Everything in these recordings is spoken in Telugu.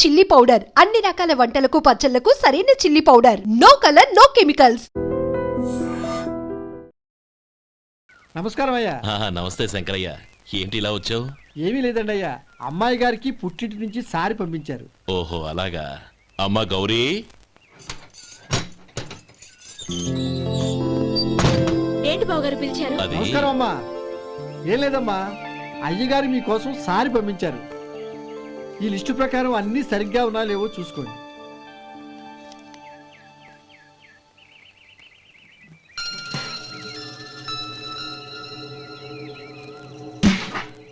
చిల్లీ పౌడర్ అన్ని రకాల వంటలకు పచ్చళ్లకు సరైన chilli powder. No colour no chemicals. నమస్కారం అయ్యా. నమస్తే శంకరయ్య, ఏంటి ఇలా వచ్చావు? ఏమీ లేదండి అయ్యా, అమ్మాయి గారికి పుట్టింటి నుంచి సారి పంపించారు. ఓహో అలాగా. అమ్మా గౌరీ, ఏంటి బావగారు పిలిచారు? నమస్కారం అమ్మా. ఏం లేదమ్మా, అయ్యగారు మీకోసం సారి పంపించారు. ఈ లిస్టు ప్రకారం అన్ని సరిగ్గా ఉన్నా లేవో చూసుకోండి.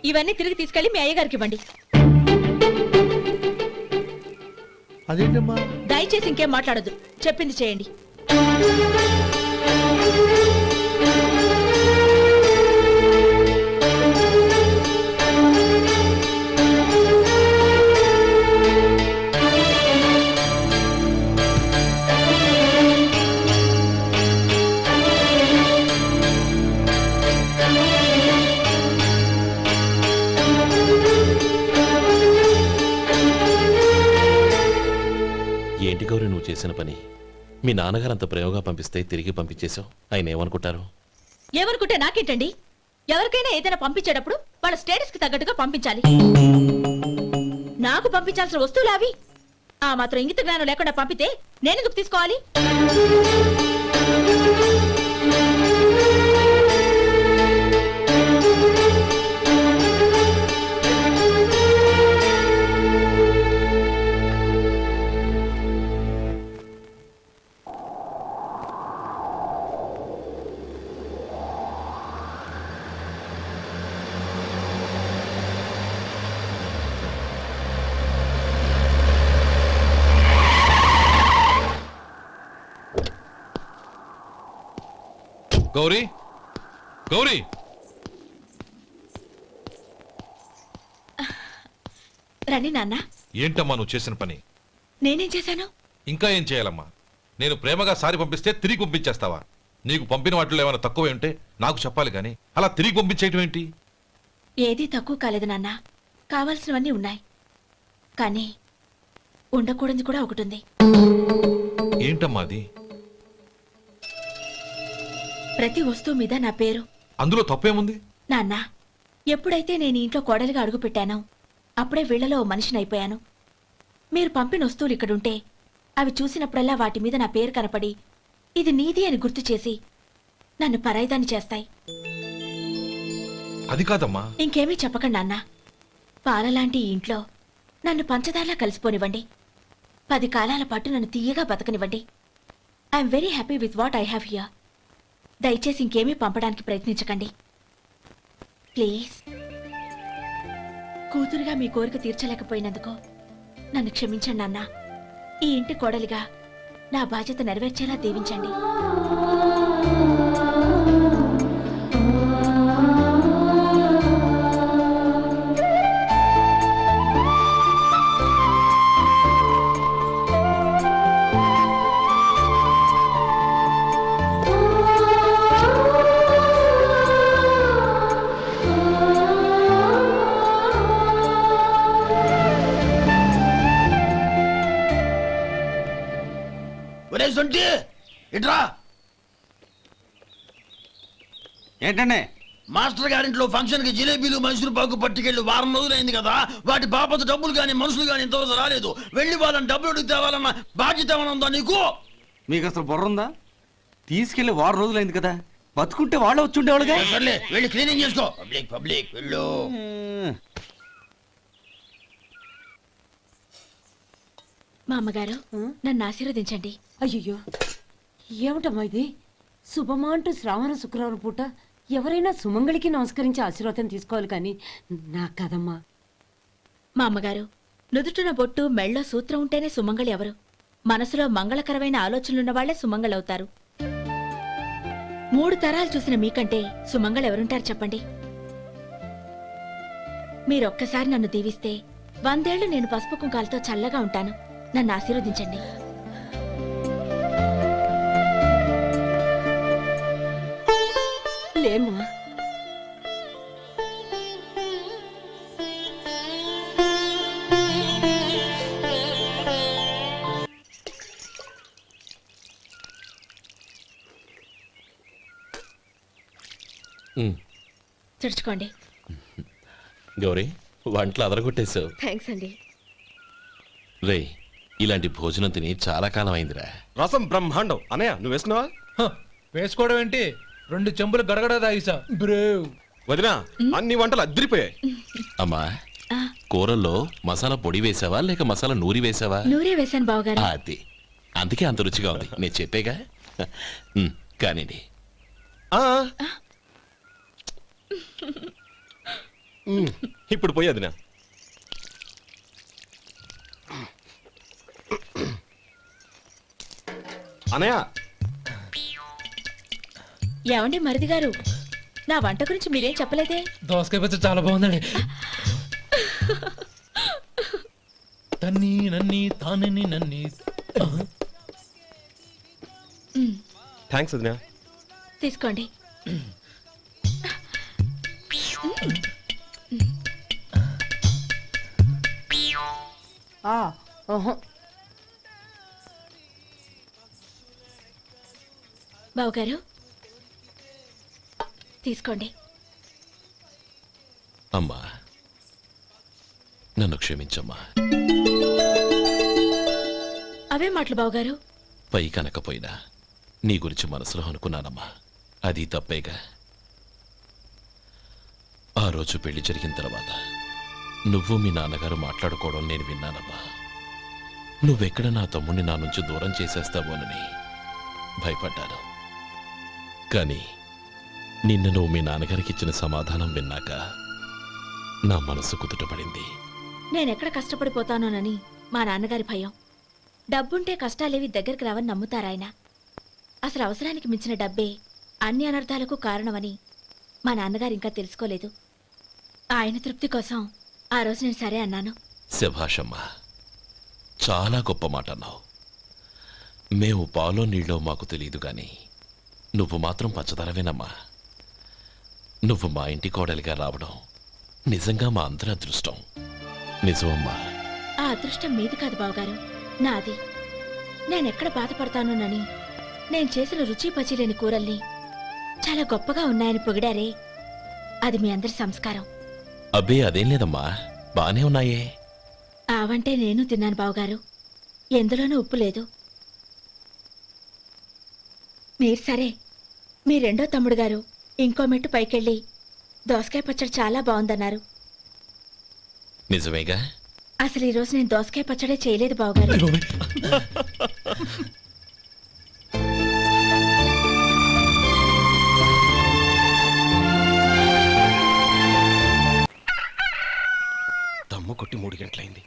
ఇవన్నీ తిరిగి తీసుకెళ్లి మీ అయ్యగారికి ఇవ్వండి. అదేంటమ్మా? దయచేసి ఇంకేం మాట్లాడొద్దు, చెప్పింది చేయండి. ఏంటి గౌరీ నువ్వు చేసిన పని? మీ నాన్నగారు అంత ప్రేమగా పంపిస్తే తిరిగి పంపించేశావు. ఆయన ఏమనుకుంటారు? ఏమనుకుంటే నాకేంటండి? ఎవరికైనా ఏదైనా పంపించేటప్పుడు వాళ్ళ స్టేటస్ కి తగ్గట్టుగా పంపించాలి. నాకు పంపించాల్సిన వస్తువులు అవి. ఆ మాత్రం ఇంగిత జ్ఞానం లేకుండా పంపితే నేనెందుకు తీసుకోవాలి? గౌరీ, గౌరీ, రండి నాన్న. ఏంటమ్మా నువ్వు చేసిన పని? నేనేం చేశాను? ఇంకా ఏం చేయాలమ్మా? నేను ప్రేమగా సారి పంపిస్తే తిరిగి పంపించేస్తావా? నీకు పంపిన వాటిలో ఏమైనా తక్కువ ఉంటే నాకు చెప్పాలి కానీ అలా తిరిగి పంపించేయటం ఏంటి? ఏదీ తక్కువ కాలేదు నాన్న, కావాల్సినవన్నీ ఉన్నాయి. కానీ ఉండకూడదు కూడా ఒకటి ఉంది. ఏంటమ్మా అది? ప్రతి వస్తువు మీద నా పేరు. అందులో తప్పేముంది? నాన్న, ఎప్పుడైతే నేను ఇంట్లో కోడలిగా అడుగు పెట్టానో అప్పుడే వీళ్లలో మనిషిని అయిపోయాను. మీరు పంపిన వస్తువులు ఇక్కడుంటే అవి చూసినప్పుడల్లా వాటి మీద నా పేరు కనపడి ఇది నీది అని గుర్తు చేసి నన్ను పరాయిదాన్ని చేస్తాయి. అది కాదమ్మా. ఇంకేమీ చెప్పకండి నాన్న. పాలలాంటి ఈ ఇంట్లో నన్ను పంచదారలా కలిసిపోనివ్వండి. 10 కాలాల పాటు నన్ను తీయగా బతకనివ్వండి. I'm very happy with what I have here. దయచేసి ఇంకేమీ పంపడానికి ప్రయత్నించకండి ప్లీజ్. కూతురుగా మీ కోరిక తీర్చలేకపోయినందుకు నన్ను క్షమించండి నాన్న. ఈ ఇంటి కోడలిగా నా బాధ్యత నెరవేర్చేలా దీవించండి. ఏంటండి? మాస్టర్ గారింట్లో ఫంక్షన్ కి జిలేబీలు మైసూరు పాకు పట్టుకెళ్ళి వారం రోజులైంది కదా. వాటి బాపత డబ్బులు గాని మనుషులు గాని ఇంతవరకు రాలేదు. వెళ్ళి వాళ్ళని డబ్బులు అడిగి తేవాలన్న బాధ్యత ఏమైనా ఉందా నీకు? మీకు అసలు బుర్ర ఉందా? తీసుకెళ్లి వారం రోజులైంది కదా, బతుకుంటే వాళ్ళు వచ్చి ఉండేవాళ్ళుగా. సర్లే వెళ్ళి క్లీనింగ్ చేసుకో. పబ్లిక్ పబ్లిక్ వెళ్ళు. మా అమ్మగారు నన్ను ఆశీర్వదించండి. అయ్యో ఏమిటమ్మా ఇది? శుభమా అంటూ శ్రావణ శుక్రవారం పూట ఎవరైనా సుమంగళికి నమస్కరించి ఆశీర్వాదం తీసుకోవాలి కానీ నాకు కదమ్మా. మా అమ్మగారు నుదుటిన బొట్టు మెళ్ళో సూత్రం ఉంటేనే సుమంగళి ఎవరు? మనసులో మంగళకరమైన ఆలోచనలున్న వాళ్లే సుమంగళవుతారు. 3 తరాలు చూసిన మీకంటే సుమంగళ ఎవరుంటారు చెప్పండి? మీరొక్కసారి నన్ను దీవిస్తే 100 ఏళ్లు నేను పసుపు కుంకాలతో చల్లగా ఉంటాను. నన్ను ఆశీర్వదించండి. లేమ్మా, ఉమ్, తుడుచుకోండి. గౌరీ వంటలు అదరగొట్టేశావు. థ్యాంక్స్ అండి. రే ఇలాంటి భోజనం తిని చాలా కాలం అయిందిరా. రసం బ్రహ్మాండం. అనయ్య నువ్వు వేసుకున్నావా? వేసుకోవడం ఏంటి, 2 చెంబులు గడగడ తాగిసా బ్రేవ్. వదినా అన్ని వంటలు అద్దరిపోయాయి. అమ్మా ఆ, కూరల్లో మసాలా పొడి వేసావా లేక మసాలా నూరి వేసావా? నూరే వేశాను బావగారు. అది అందుకే అంత రుచిగా ఉంది. నేను చెప్పేగా. కానివ్వండి. ఆ. ఇప్పుడు పోయి వదినా. అనయ్య ఏమండి మరిది గారు, నా వంట గురించి మీరేం చెప్పలేదే? దోసకాయ పచ్చడి చాలా బాగుందండి. తన్ని నన్ని తానని నన్ని. థ్యాంక్స్ వదినా. తీసుకోండి. బావగారు తీసుకోండి. అమ్మా నన్ను క్షమించమ్మా. అవే మాటలు బావగారు. పై కనకపోయినా నీ గురించి మనసులో అనుకున్నానమ్మా. అది తప్పేగా. ఆ రోజు పెళ్లి జరిగిన తర్వాత నువ్వు మీ నాన్నగారు మాట్లాడుకోవడం నేను విన్నానమ్మా. నువ్వెక్కడ నా తమ్ముడిని నా నుంచి దూరం చేసేస్తావోనని భయపడ్డాను. కానీ నిన్న నువ్వు మీ నాన్నగారికి ఇచ్చిన సమాధానం విన్నాక నా మనసు కుదుటపడింది. నేనెక్కడ కష్టపడిపోతానోనని మా నాన్నగారి భయం. డబ్బుంటే కష్టాలేవి దగ్గరికి రావని నమ్ముతారాయన. అసలు అవసరానికి మించిన డబ్బే అన్ని అనర్థాలకు కారణమని మా నాన్నగారు ఇంకా తెలుసుకోలేదు. ఆయన తృప్తి కోసం ఆ రోజు నేను సరే అన్నాను. శభాషమ్మా, చాలా గొప్ప మాట అన్నావు. మేము పాలో నీళ్ళో మాకు తెలియదు గాని నువ్వు మాత్రం పచ్చదరవేనమ్మా. నువ్వు మా ఇంటి కోడలిగా రావడం నిజంగా మా అందరి అదృష్టం. నిజమమ్మా. ఆ అదృష్టం మీది కాదు బావగారు, నాది. నేనెక్కడ బాధపడతానోనని నేను చేసిన రుచి పచిలేని కూరల్ని చాలా గొప్పగా ఉన్నాయని పొగిడారే, అది మీ అందరి సంస్కారం. అబ్బే అదేం లేదమ్మా, బానే ఉన్నాయే. ఆవంటే నేను తిన్నాను బావగారు, ఎందులోనూ ఉప్పు లేదు. మీరు సరే, మీ రెండో తమ్ముడు గారు ఇంకో మెట్టు పైకెళ్ళి దోసకాయ పచ్చడి చాలా బాగుందన్నారు. నిజమేగా? అసలు ఈరోజు నేను దోసకాయ పచ్చడే చేయలేదు బావగారు. దమ్ము కొట్టి 3 గంటలైంది.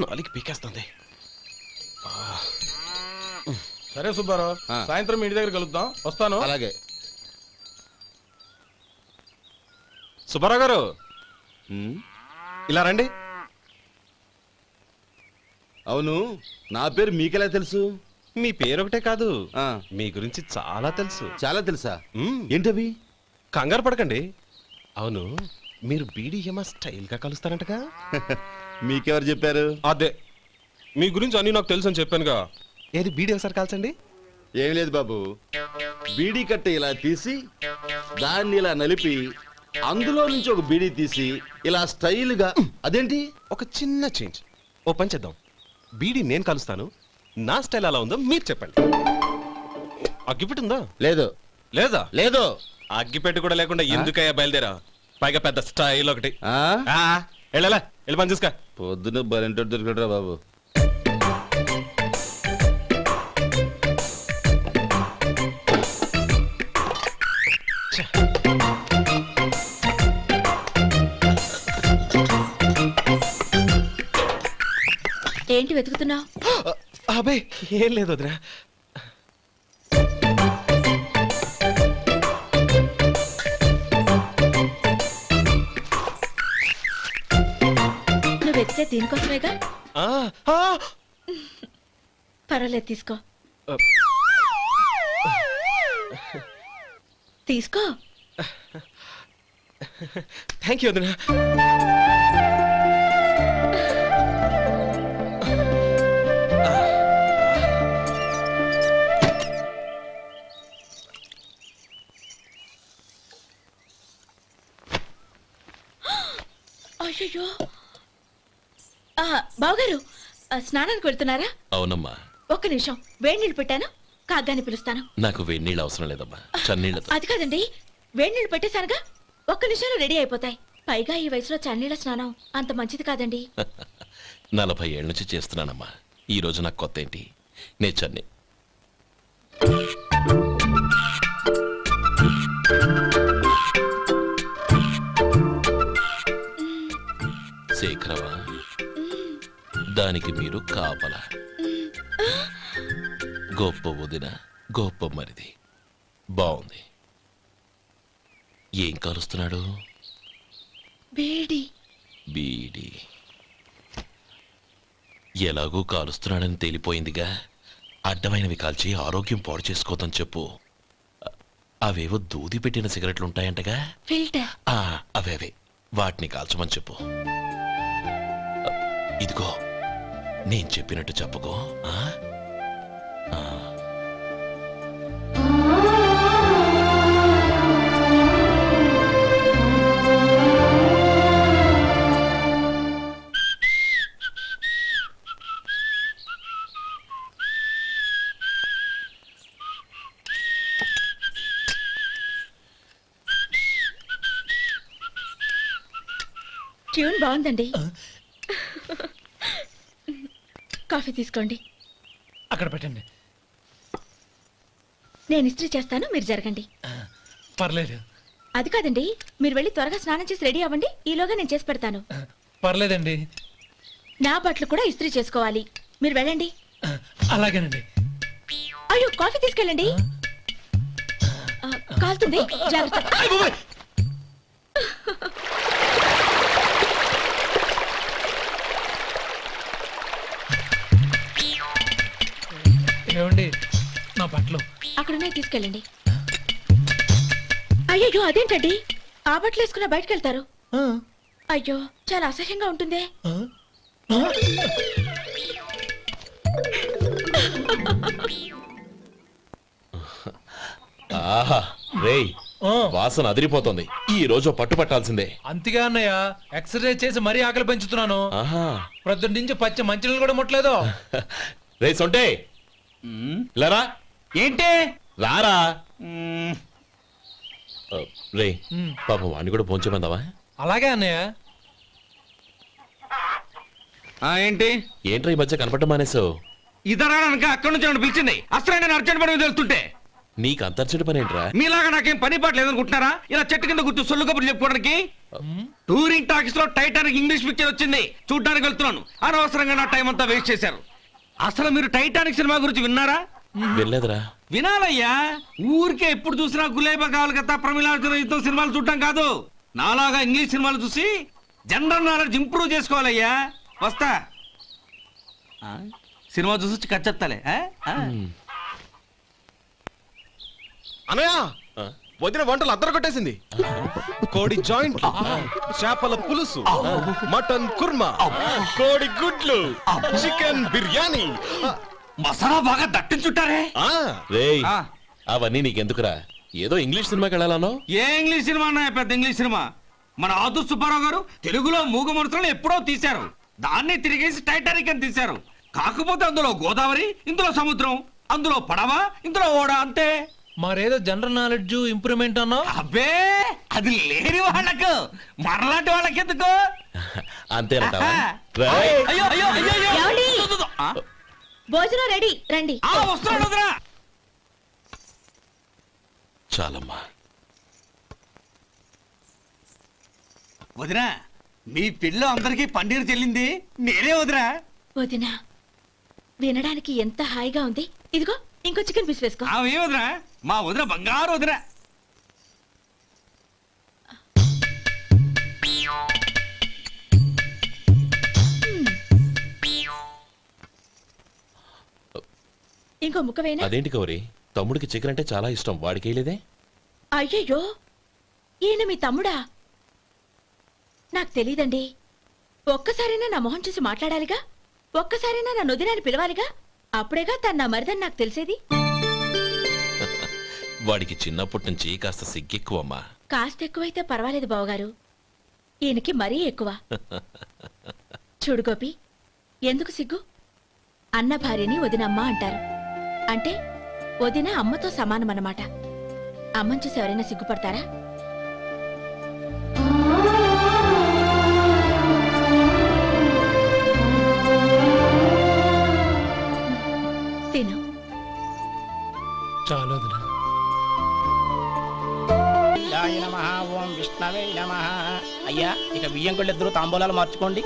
4కి పీకేస్తుంది. సరే సుబ్బారావు, సాయంత్రం మీ ఇంటి దగ్గర కలుద్దాం. వస్తాను. అలాగే. సుబ్బారావు గారు ఇలా రండి. అవును, నా పేరు మీకెలా తెలుసు? మీ పేరు ఒకటే కాదు, మీ గురించి చాలా తెలుసు. చాలా తెలుసా? ఏంటవి? కంగారు పడకండి. అవును, మీరు బీడీఎం స్టైల్ గా కలుస్తారంటగా? మీకెవరు చెప్పారు? అదే, మీ గురించి అన్ని నాకు తెలుసు అని చెప్పానుగా. ఏది బీడీ ఒకసారి కాల్చండి. ఏం లేదు బాబు, బీడీ కట్ట ఇలా తీసి దాన్ని ఇలా నలిపి అందులో నుంచి ఒక బీడీ తీసి ఇలా స్టైల్గా. అదేంటి? ఒక చిన్న చేంజ్. ఓ పని చేద్దాం, బీడీ నేను కలుస్తాను, నా స్టైల్ అలా ఉందో మీరు చెప్పండి. అగ్గిపెట్టి ఉందా? లేదు. లేదా? లేదు. అగ్గిపెట్టి కూడా లేకుండా ఎందుకయ్యా బయలుదేరా? పైగా పెద్ద స్టైల్ ఒకటి. వెళ్ళాలా, వెళ్ళి పని చూసుకో. పొద్దున బలంటో దొరికడరా బాబు. ఏంటి వెతుకుతున్నావు? అబే ఏం లేదు వదినా. నువ్వు వెతికే దీనికోసమేగా. పర్వాలేదు, తీసుకో. తీసుకో. థ్యాంక్ యూ వదినా. అయ్యయ్యో బావగారు స్నానానికి వెళ్తున్నారా? అవునమ్మా. ఒక్క నిమిషం, వేడి నీళ్ళు పెట్టాను, కాగ్గాని పిలుస్తాను. నాకు వేడి నీళ్ళు అవసరం లేదమ్మా, చన్నీళ్ళతో. అది కాదండి, వేడి నీళ్ళు పెట్టేశానుగా, ఒక్క నిమిషంలో రెడీ అయిపోతాయి. పైగా ఈ వయసులో చన్నీళ్ళ స్నానం అంత మంచిది కాదండి. 40 ఏళ్ళ నుంచి చేస్తున్నానమ్మా. ఈ రోజు నాకు కొత్త ఏంటి? నే చన్ని. శేఖరవా, దానికి మీరు కాపలా. గొప్ప వదిన, గొప్ప మరిది. బాగుంది. ఏం కాలుస్తున్నాడు? బీడి. బీడి ఎలాగూ కాలుస్తున్నాడని తేలిపోయిందిగా. అడ్డమైనవి కాల్చి ఆరోగ్యం పాడు చేసుకోదని చెప్పు. అవేవో దూది పెట్టిన సిగరెట్లు ఉంటాయంటగా. ఫిల్టర్. అవే వాటిని కాల్చమని చెప్పు. ఇదిగో నేను చెప్పినట్టు చెప్పుకో. ట్యూన్ బాగుందండి. కాఫీ తీసుకోండి. అక్కడ పెట్టండి. నేను ఇస్త్రీ చేస్తాను, మీరు జరగండి. పర్లేదు. అది కాదండి, మీరు వెళ్ళి త్వరగా స్నానం చేసి రెడీ అవ్వండి, ఈలోగా నేను చేసి పెడతాను. పర్లేదండి. నా బట్టలు కూడా ఇస్త్రీ చేసుకోవాలి, మీరు వెళ్ళండి. అలాగేనండి. అయ్యో, కాఫీ తీసుకెళ్ళండి. కాలుతుంది, జాగ్రత్త. ఏమండి, నా బట్టలు అక్కడున్నాయి, తీసుకెళ్ళండి. అయ్యో, అదేంటండి, ఆ బట్టలు వేసుకున్న బయటకు వెళ్తారు? అయ్యో, చాలా అసహ్యంగా ఉంటుందే. ఆహా రేయ్, వాసన అదిరిపోతుంది. ఈ రోజు పట్టు పట్టాల్సిందే. అంతగా అన్నయ్య, ఎక్సర్సైజ్ చేసి మరీ ఆకలి పెంచుతున్నాను. ప్రొద్దున నుంచి పచ్చ మంచినీళ్ళు కూడా ముట్టలేదు. రే సొంటే, లరా. ఏంటి? రారా. రే పాపం వాడిని కూడా పోంచమందావా? అలాగే అన్నయ్య. ఏంటి? ఏంట్రా ఈ మధ్య కనపడటం మానేసావు? ఇతరా అక్కడి నుంచి నన్ను పిలిచింది. అసలు నేను అర్జెంట్ పని మీద వెళ్తుంటే నీకు అంతర్చడి పని ఏంట్రా? మీలాగా నాకేం పని పాట లేదనుకుంటున్నారా? ఇలా చెట్టు కింద కూర్చో సొల్లు కబుర్లు చెప్పుకోవడానికి. టూరింగ్ టాకీస్ లో టైటానిక్ ఇంగ్లీష్ పిక్చర్ వచ్చింది, చూడ్డానికి వెళ్తున్నాను. అనవసరంగా నా టైం అంతా వేస్ట్ చేశారు. అసలు మీరు టైటానిక్ సినిమా గురించి విన్నారా? వెళ్ళలేదురా. వినాలయ్యా. ఊరికే ఎప్పుడు చూసినా గులేబా కావాలి కదా, ప్రమిళార్జున యుద్ధం సినిమాలు చూడటం కాదు. నాలాగా ఇంగ్లీష్ సినిమాలు చూసి జనరల్ నాలెడ్జ్ ఇంప్రూవ్ చేసుకోవాలయ్యా. వస్తా. సినిమా చూసి వచ్చి కట్ చెప్తాలే. అనయ్య, వదిన వంటలు అద్దరు కొట్టేసింది. కోడి జాయింట్, చేపల పులుసు, మటన్ కుర్మా, కోడి గుడ్లు, చికెన్ బిర్యానీ, మసాలా బాగా దట్టించుంటారే. రేయ్, అవన్నీ నీకెందుకురా? ఏదో ఇంగ్లీష్ సినిమాకి వెళ్ళాలనో. ఏ ఇంగ్లీష్ సినిమా అన్నా? పెద్ద ఇంగ్లీష్ సినిమా. మన ఆదు సుబ్బారావు గారు తెలుగులో మూగ మనుషులను ఎప్పుడో తీశారు. దాన్ని తిరిగేసి టైటానిక్ అని తీశారు. కాకపోతే అందులో గోదావరి, ఇందులో సముద్రం, అందులో పడవ, ఇందులో ఓడ, అంతే. మరేదో జనరల్ నాలెడ్జ్ ఇంప్రూవ్మెంట్ అన్నా? అబ్బే, అది లేని వాళ్ళకు, మరలాంటి వాళ్ళకి ఎందుకు? అంతేనంటావా? అయ్యో అయ్యో అయ్యో అయ్యో. ఏమండి? భోజనం రెడీ, రండి. వస్తున్నాడు వదరా. చాలమ్మా. వదినా, మీ పిల్ల అందరికీ పన్నీరు చెల్లింది నేనే వదినా. వదినా, వినడానికి ఎంత హాయిగా ఉంది. ఇదిగో ఇంకో చికెన్ పీస్ వేసుకో. ఏ వదినా, మా వదిన బంగారు వదినా. ఇంకో ముక్క వేయనా? అదేంటి కౌరి, తమ్ముడికి చికెన్ అంటే చాలా ఇష్టం, వాడికి వేయలేదే? అయ్యయ్యో, ఈయన మీ తమ్ముడా? నాకు తెలీదండి. ఒక్కసారైనా నా మొహం చూసి మాట్లాడాలిగా, ఒక్కసారైనా నా నొదినాన్ని పిలవాలిగా, అప్పుడేగా తన నా మరిదని నాకు తెలిసేది. వాడికి చిన్నప్పటి నుంచి కాస్త సిగ్గెక్కువమ్మా. కాస్త ఎక్కువైతే పర్వాలేదు బావగారు. ఈయనకి మరీ ఎక్కువ. చూడు గోపి, ఎందుకు సిగ్గు? అన్న భార్యని వదినమ్మ అంటారు. అంటే వదిన అమ్మతో సమానమన్నమాట. అమ్మని చూసి ఎవరైనా సిగ్గుపడతారా? తిను. చాలు వదినా. ఓం విష్ణవే నమః. అయ్యా, ఇక బియ్యం కొళ్ళిద్దరూ తాంబూలాలు మార్చుకోండి.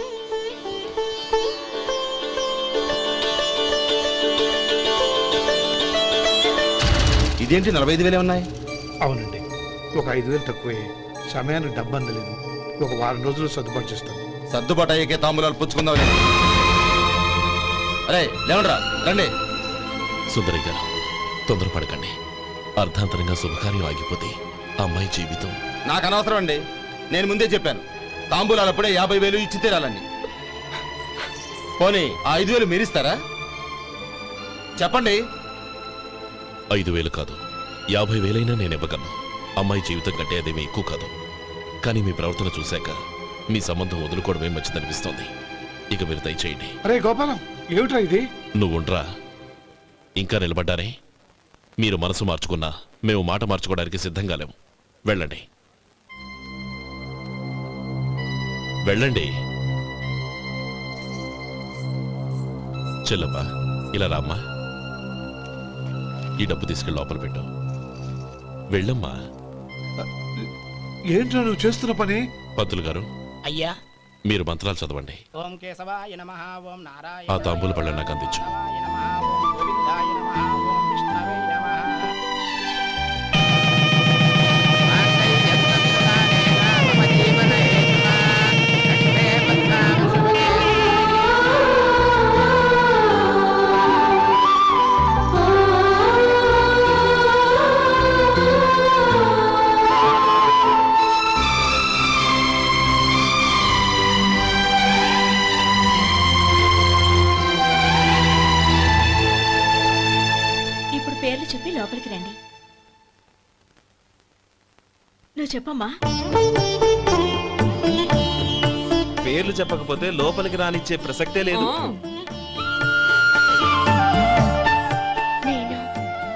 ఇదేంటి 45,000 ఉన్నాయి? అవునండి, ఒక 5,000 తక్కువే. సమయానికి డబ్బు అందలేదు. ఒక వారం రోజులు సర్దుబాటు చేస్తాను. సర్దుబాటు అయ్యాకే తాంబూలాలు పుచ్చుకుందాం. అరే లేవండ్రా, రండి. సుందరి గారు, తొందరపడకండి. అర్ధాంతరంగా శుభకార్యం ఆగిపోతే అమ్మాయి జీవితం. నాకు అనవసరం అండి. నేను ముందే చెప్పాను, తాంబూలాలు అప్పుడే 50,000 ఇచ్చి తీరాలండి. పోనీ ఆ 5,000 మీరిస్తారా? చెప్పండి. 5,000 కాదు, 50,000 నేను ఇవ్వగలను. అమ్మాయి జీవితం కంటే అదేమీ ఎక్కువ కాదు. కానీ మీ ప్రవర్తన చూశాక మీ సంబంధం వదులుకోవడమే మంచిదనిపిస్తోంది. ఇక మీరు దయచేయండి. అరే గోపాలం, ఏమిట్రా ఇది? నువ్వుండ్రా. ఇంకా నిలబడ్డారే? మీరు మనసు మార్చుకున్నా మేము మాట మార్చుకోవడానికి సిద్ధంగా లేము. వెళ్ళండి, వెళ్ళండి. చెల్లప్ప, ఇలా రామ్మా. ఈ డబ్బు తీసుకెళ్ళి లోపల పెట్టు. వెళ్ళమ్మా. ఏంట్రా నువ్వు చేస్తున్న పని? పంతులు గారు, అయ్యా, మీరు మంత్రాలు చదవండి. ఓం కేశవాయ నమః. ఓం నారాయణ ఆ తాంబూల పళ్ళ నాకు అందించు. నమః. ఓం గోవిందాయ నమః. ఓం విష్ణవే నమః. ఇప్పుడు పేర్లు చెప్పి లోపలికి రండి. నువ్వు చెప్పమ్మా. పేర్లు చెప్పకపోతే లోపలికి రానిచ్చే ప్రసక్తే లేదు. నేను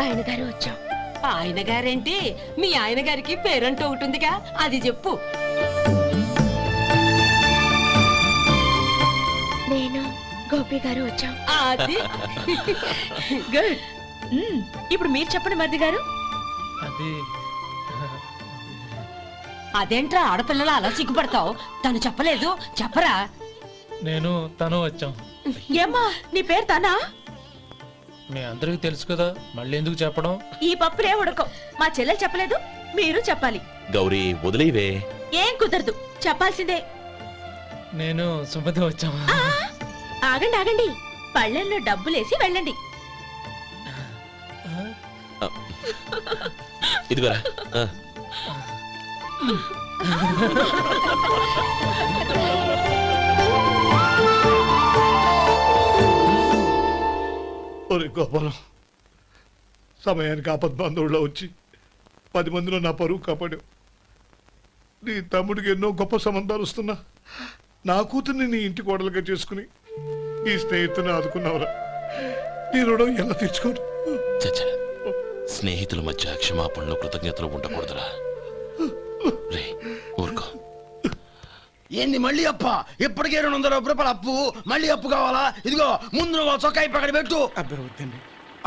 ఆయన గారు వచ్చాం. ఆయన గారేంటి? మీ ఆయన గారికి పేరంటూ ఒకటి ఉందిగా, అది చెప్పు. నేను గోపి గారు వచ్చాం. అది గుడ్. ఇప్పుడు మీరు చెప్పండి మరిది గారు. అది అదేంట్రా ఆడపిల్లలు అలా సిగ్గుపడతావు? తను చెప్పలేదు, చెప్పరా? నేను తను వచ్చాం. ఏమ్మా, నీ పేరు తానా? మీ అందరికీ తెలుసు కదా, మళ్ళీ ఎందుకు చెప్పడం? ఈ పప్పులే ఉడకం. మా చెల్లెలు చెప్పలేదు, మీరు చెప్పాలి. గౌరీ, వదిలేవే. ఏం కుదరదు, చెప్పాల్సిందే. నేను సుమతి వచ్చాం. ఆ, ఆగండి ఆగండి, పళ్ళెల్లో డబ్బులేసి వెళ్ళండి. ఇదిగోరా. ఒరే గోపాలం, సమయానికి ఆపద్బాంధవుల్లో వచ్చి 10 మందిలో నా పరువు కాపాడావు. నీ తమ్ముడికి ఎన్నో గొప్ప సంబంధాలు వస్తున్నా నా కూతుర్ని నీ ఇంటి కోడలుగా చేసుకుని నీ స్నేహితుని ఆదుకున్నావురా. నీ రుణం ఎలా తీర్చుకోరు? చచ్చా, స్నేహితుల మధ్య క్షమాపణలు కృతజ్ఞతలు ఉండకూడదురా. రే, ఊరుకో. ఏంది మళ్ళీ అప్ప? ఇప్పటికే 200 రూపాయలు అప్పు, మళ్ళీ అప్పు కావాలా? ఇదిగో ముందు నువ్వు చొక్కా పక్కన పెట్టు. అబ్బాయి వద్దండి,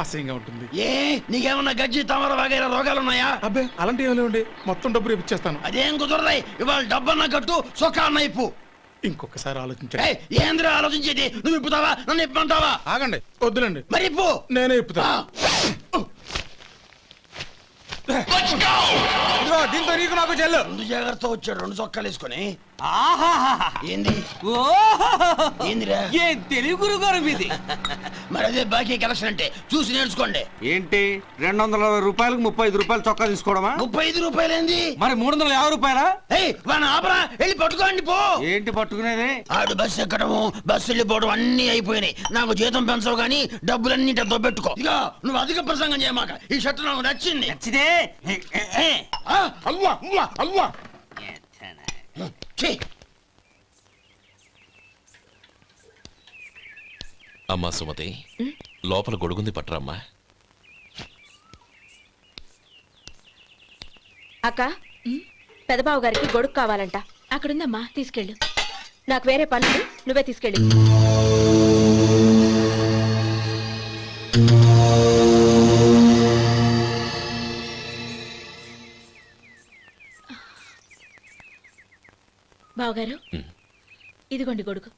అసహ్యంగా ఉంటుంది. ఏ నీకేమన్నా గజ్జి తమర వగైరా రోగాలున్నాయా? అబ్బాయి అలాంటి ఏమి లేవండి, మొత్తం డబ్బు రేపు ఇచ్చేస్తాను. అదేం కుదరదాయి. ఇవాళ డబ్బన్నా కట్టు, చొక్కా అన్న ఇప్పు. ఇంకొకసారి ఆలోచించండి. ఏయ్, ఏందిరా ఆలోచించేది? నువ్వు ఇప్పుతావా, నన్ను ఇప్పమంటావా? ఆగండి, వద్దులండి, మరి ఇప్పు. నేనే ఇప్పుతా. దీంతో నీకు నాకు చెల్లు. ముందు జాగ్రత్త వచ్చాడు 2 చొక్కాలు వేసుకొని. ఆహాహా. ఏంది ఏందిరా? ఏం తెలుగు గురుగారు మీది? మరి అదే బాకీ కలెక్షన్ అంటే చూసి నేర్చుకోండి. ఏంటి 220 రూపాయలకు 35 రూపాయలు చొక్కా తీసుకోవడమా? 35 రూపాయలు ఏంది? మరి 350 రూపాయలా? ఏయ్, వాడిని ఆపరా, వెళ్ళి పట్టుకోండి పో. ఏంటి పట్టుకునేది? ఆడు బస్సు ఎక్కడము, బస్సు వెళ్ళిపోవడం అన్ని అయిపోయినాయి. నాకు జీతం పెంచవు గానీ డబ్బులన్నీ దొబ్బెట్టుకో. ఇక నువ్వు అధిక ప్రసంగం చేయమాక. ఈ షర్ట్ నాకు నచ్చింది. నచ్చితే అల్వా అల్వా అల్వా. ఛీ, అమ్మా సుమతి, లోపల గొడుగుంది పట్టరమ్మా. అక్క పెదబాబు గారికి గొడుగు కావాలంట. అక్కడుందమ్మా, తీసుకెళ్ళు. నాకు వేరే పనులు, నువ్వే తీసుకెళ్ళి. బావగారు, ఇదిగోండి గొడుగు.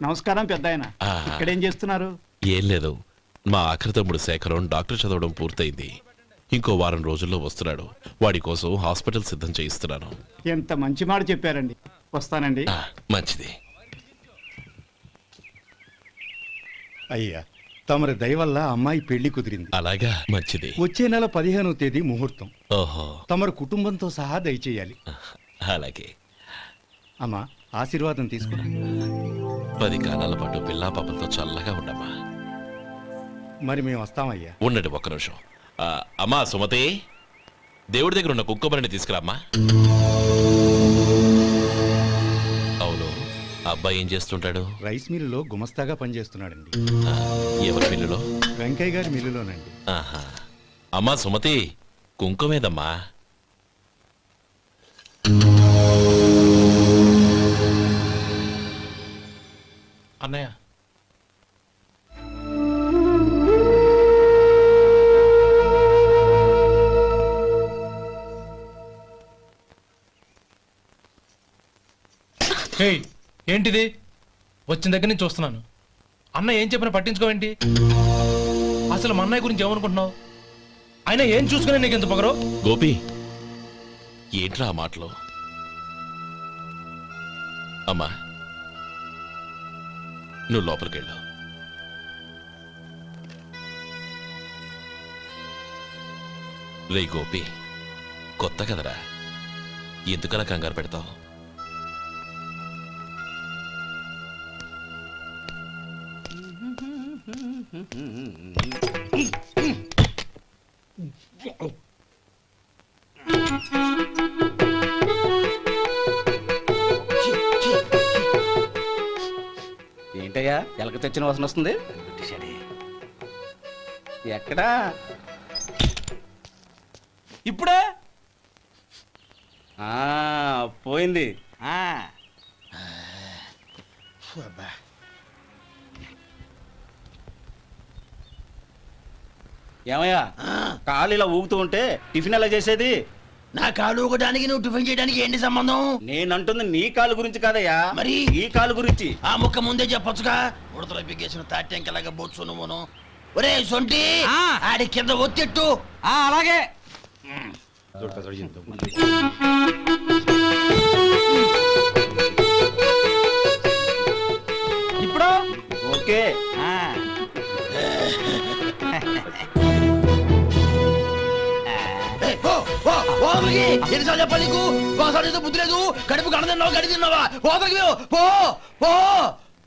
నమస్కారం పెద్ద ఆయన. ఇక్కడేం చేస్తున్నారు? ఏం లేదు, మా ఆఖరి తమ్ముడు శేఖరం డాక్టర్ చదవడం పూర్తయింది. ఇంకో వారం రోజుల్లో వస్తున్నాడు. వాడి కోసం హాస్పిటల్ సిద్ధం చేయిస్తున్నాను. ఎంత మంచి మాట చెప్పారండి. వస్తానండి. మంచిది. అయ్యా, తమరి దయ వల్ల అమ్మాయి పెళ్లి కుదిరింది. అలాగా, మంచిది. వచ్చే నెల 15వ తేదీ ముహూర్తం. ఓహో, తమరు కుటుంబంతో సహా దయచేయాలి. అలాగే. అమ్మా, ఆశీర్వాదం తీసుకురా. 10 కాలాల పాటు పిల్లా పాపలతో చల్లగా ఉండమ్మా. మరి మేము వస్తామయ్యా. ఉండండి ఒక్క నిమిషం. అమ్మా సుమతి, దేవుడి దగ్గర ఉన్న కుక్కమరిని తీసుకురామ్మా. అవును, అబ్బాయి ఏం చేస్తుంటాడు? రైస్ మిల్లులో గుమస్తాగా పనిచేస్తున్నాడండి. ఎవరి మిల్లులో? వెంకయ్య గారి మిల్లులోనండి. ఆహా. అమ్మా సుమతి, కుంకుమేదమ్మా? అన్నయ్య, ఏంటిది? వచ్చిన దగ్గర నుంచి చూస్తున్నాను. అన్న ఏం చెప్పినా పట్టించుకోవేంటి? అసలు మా అన్నయ్య గురించి ఏమనుకుంటున్నావు? ఆయన ఏం చూసుకునే నీకు ఎంత పొగరు? గోపి, ఏంట్రా ఆ మాటలు? అమ్మా, నువ్వు లోపలికెళ్ళు. రే గోపి, కొత్త కదరా, ఎందుకలా కంగారు పెడతావు? ఏంటయ్యా ఎలక తెచ్చిన వాసన వస్తుంది? ఎక్కడా? ఇప్పుడే పోయింది. ఏమయ్యా, కాలు ఇలా ఊగుతూ ఉంటే టిఫిన్ ఎలా చేసేది? నా కాలు ఊగడానికి నువ్వు టిఫిన్ చేయడానికి ఏంటి సంబంధం? నేనంటుంది నీ కాలు గురించి కాదయ్యా, మరి ఈ కాలు గురించి. ఆ ముక్క ముందే చెప్పొచ్చుగా. ఉడతలో బిగ్గేసిన తాట్యంకలాగా బొచ్చు నువ్వును. ఒరే సొంటి, ఆడి కింద ఒత్తిట్టు. అలాగే. ఇప్పుడు ఓకే. ఎన్నిసార్లు చెప్పాలి నీకు? ఒకసారి బుద్ధి లేదు. కడుపు గడ తిన్నావు, గడి తిన్నావా? పోతకి పో పో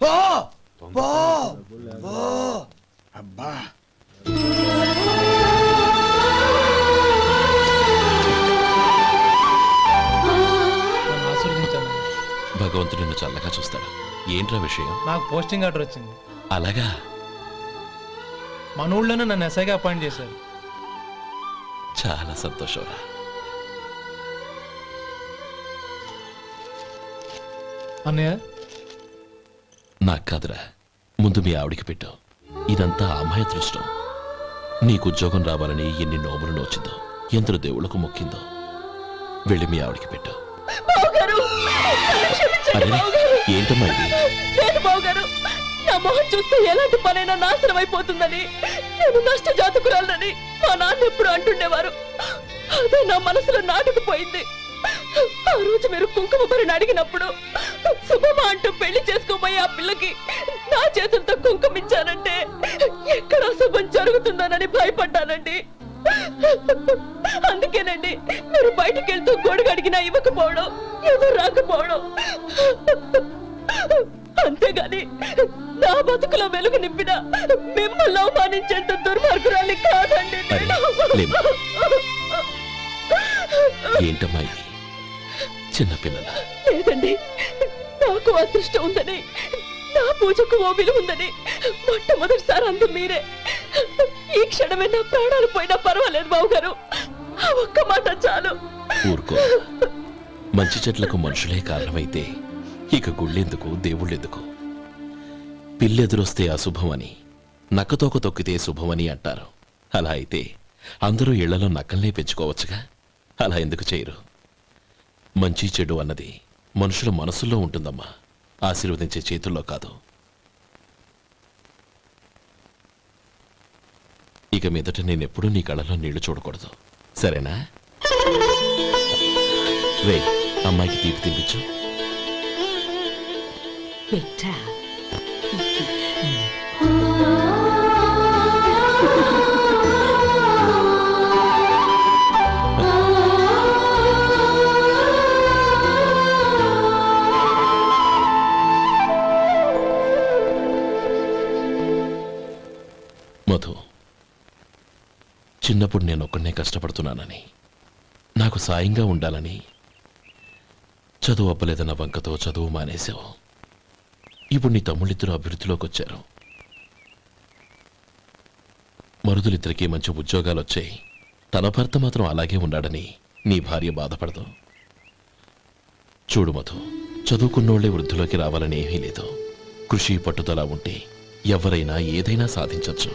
పో పో పో. అబ్బా, భగవంతుడు నిన్ను చల్లగా చూస్తాడు. ఏంట్రా విషయం? నాకు పోస్టింగ్ ఆర్డర్ వచ్చింది. అలాగా? మన ఊళ్ళోనే నన్ను ఎస్ఐగా అపాయింట్ చేశారు. చాలా సంతోషంరా. అన్నయ్య, నాకు కాదురా, ముందు మీ ఆవిడికి పెట్టు. ఇదంతా అమ్మాయి దృష్టం. నీకు ఉద్యోగం రావాలని ఎన్ని నోములు నోచిందో, ఎందరు దేవుళ్లకు మొక్కిందో. వెళ్ళి మీ ఆవిడికి పెట్టు. ఏంటమ్మా ఇది? నా మొహం చూస్తే ఎలాంటి పనైనా నాశనం అయిపోతుందని, నేను నష్ట జాతకురాలని మా నాన్న ఎప్పుడు అంటుండేవారు. అదే నా మనసులో నాటుకుపోయింది. ఆ రోజు మీరు కుంకుమ భరిని అడిగినప్పుడు శుభమా అంటూ పెళ్లి చేసుకోబోయే ఆ పిల్లకి నా చేతులతో కుంకుమిచ్చానంటే ఎక్కడ శుభం జరుగుతుందోనని భయపడ్డానండి. అందుకేనండి మీరు బయటికి వెళ్తూ గొడుగు అడిగినా ఇవ్వకపోవడం, ఎవరు రాకపోవడం. అంతేగాని నా బతుకులో వెలుగు నింపిన మిమ్మల్ని అవమానించేంత దుర్మార్గురాలి కాదండి నేను. లేమ్మా. ఏంటమ్మా ఇది? చిన్నపిల్లల లేదండి, నాకు అదృష్టం ఉందని, నా పూజకు ఓ విలువ ఉందని మొట్టమొదటిసారి అందు మీరే. ఈ క్షణమే నా ప్రాణాలు పోయినా పర్వాలేదు బావగారు, ఆ ఒక్క మాట చాలు. ఊరుకో. మంచి చెట్లకు మనుషులే కారణమైతే ఇక గుళ్ళెందుకు, దేవుళ్ళెందుకు? పిల్లెదురొస్తే అశుభమని, నక్కతోక తొక్కితే శుభమని అంటారు. అలా అయితే అందరూ ఇళ్లలో నక్కల్నే పెంచుకోవచ్చుగా. అలా ఎందుకు చేయరు? మంచి చెడు అన్నది మనుషుల మనసుల్లో ఉంటుందమ్మా, ఆశీర్వదించే చేతుల్లో కాదు. ఇక మీదట నేనెప్పుడూ నీ కళ్ళలో నీళ్లు చూడకూడదు, సరేనా? రే, అమ్మాయికి తీపి తినిపించు. పెట్టా మధు, చిన్నప్పుడు నేను ఒక్కడనే కష్టపడుతున్నానని, నాకు సాయంగా ఉండాలని చదువు అవ్వలేదన్న వంకతో చదువు మానేశావు. ఇప్పుడు నీ తమ్ముళ్ళిద్దరూ అభివృద్ధిలోకి వచ్చారు. మరుదులిద్దరికీ మంచి ఉద్యోగాలు వచ్చాయి. తన భర్త మాత్రం అలాగే ఉన్నాడని నీ భార్య బాధపడదు. చూడు మధు, చదువుకున్నోళ్లే వృద్ధిలోకి రావాలని ఏమీ లేదు. కృషి పట్టుదల ఉంటే ఎవరైనా ఏదైనా సాధించవచ్చు.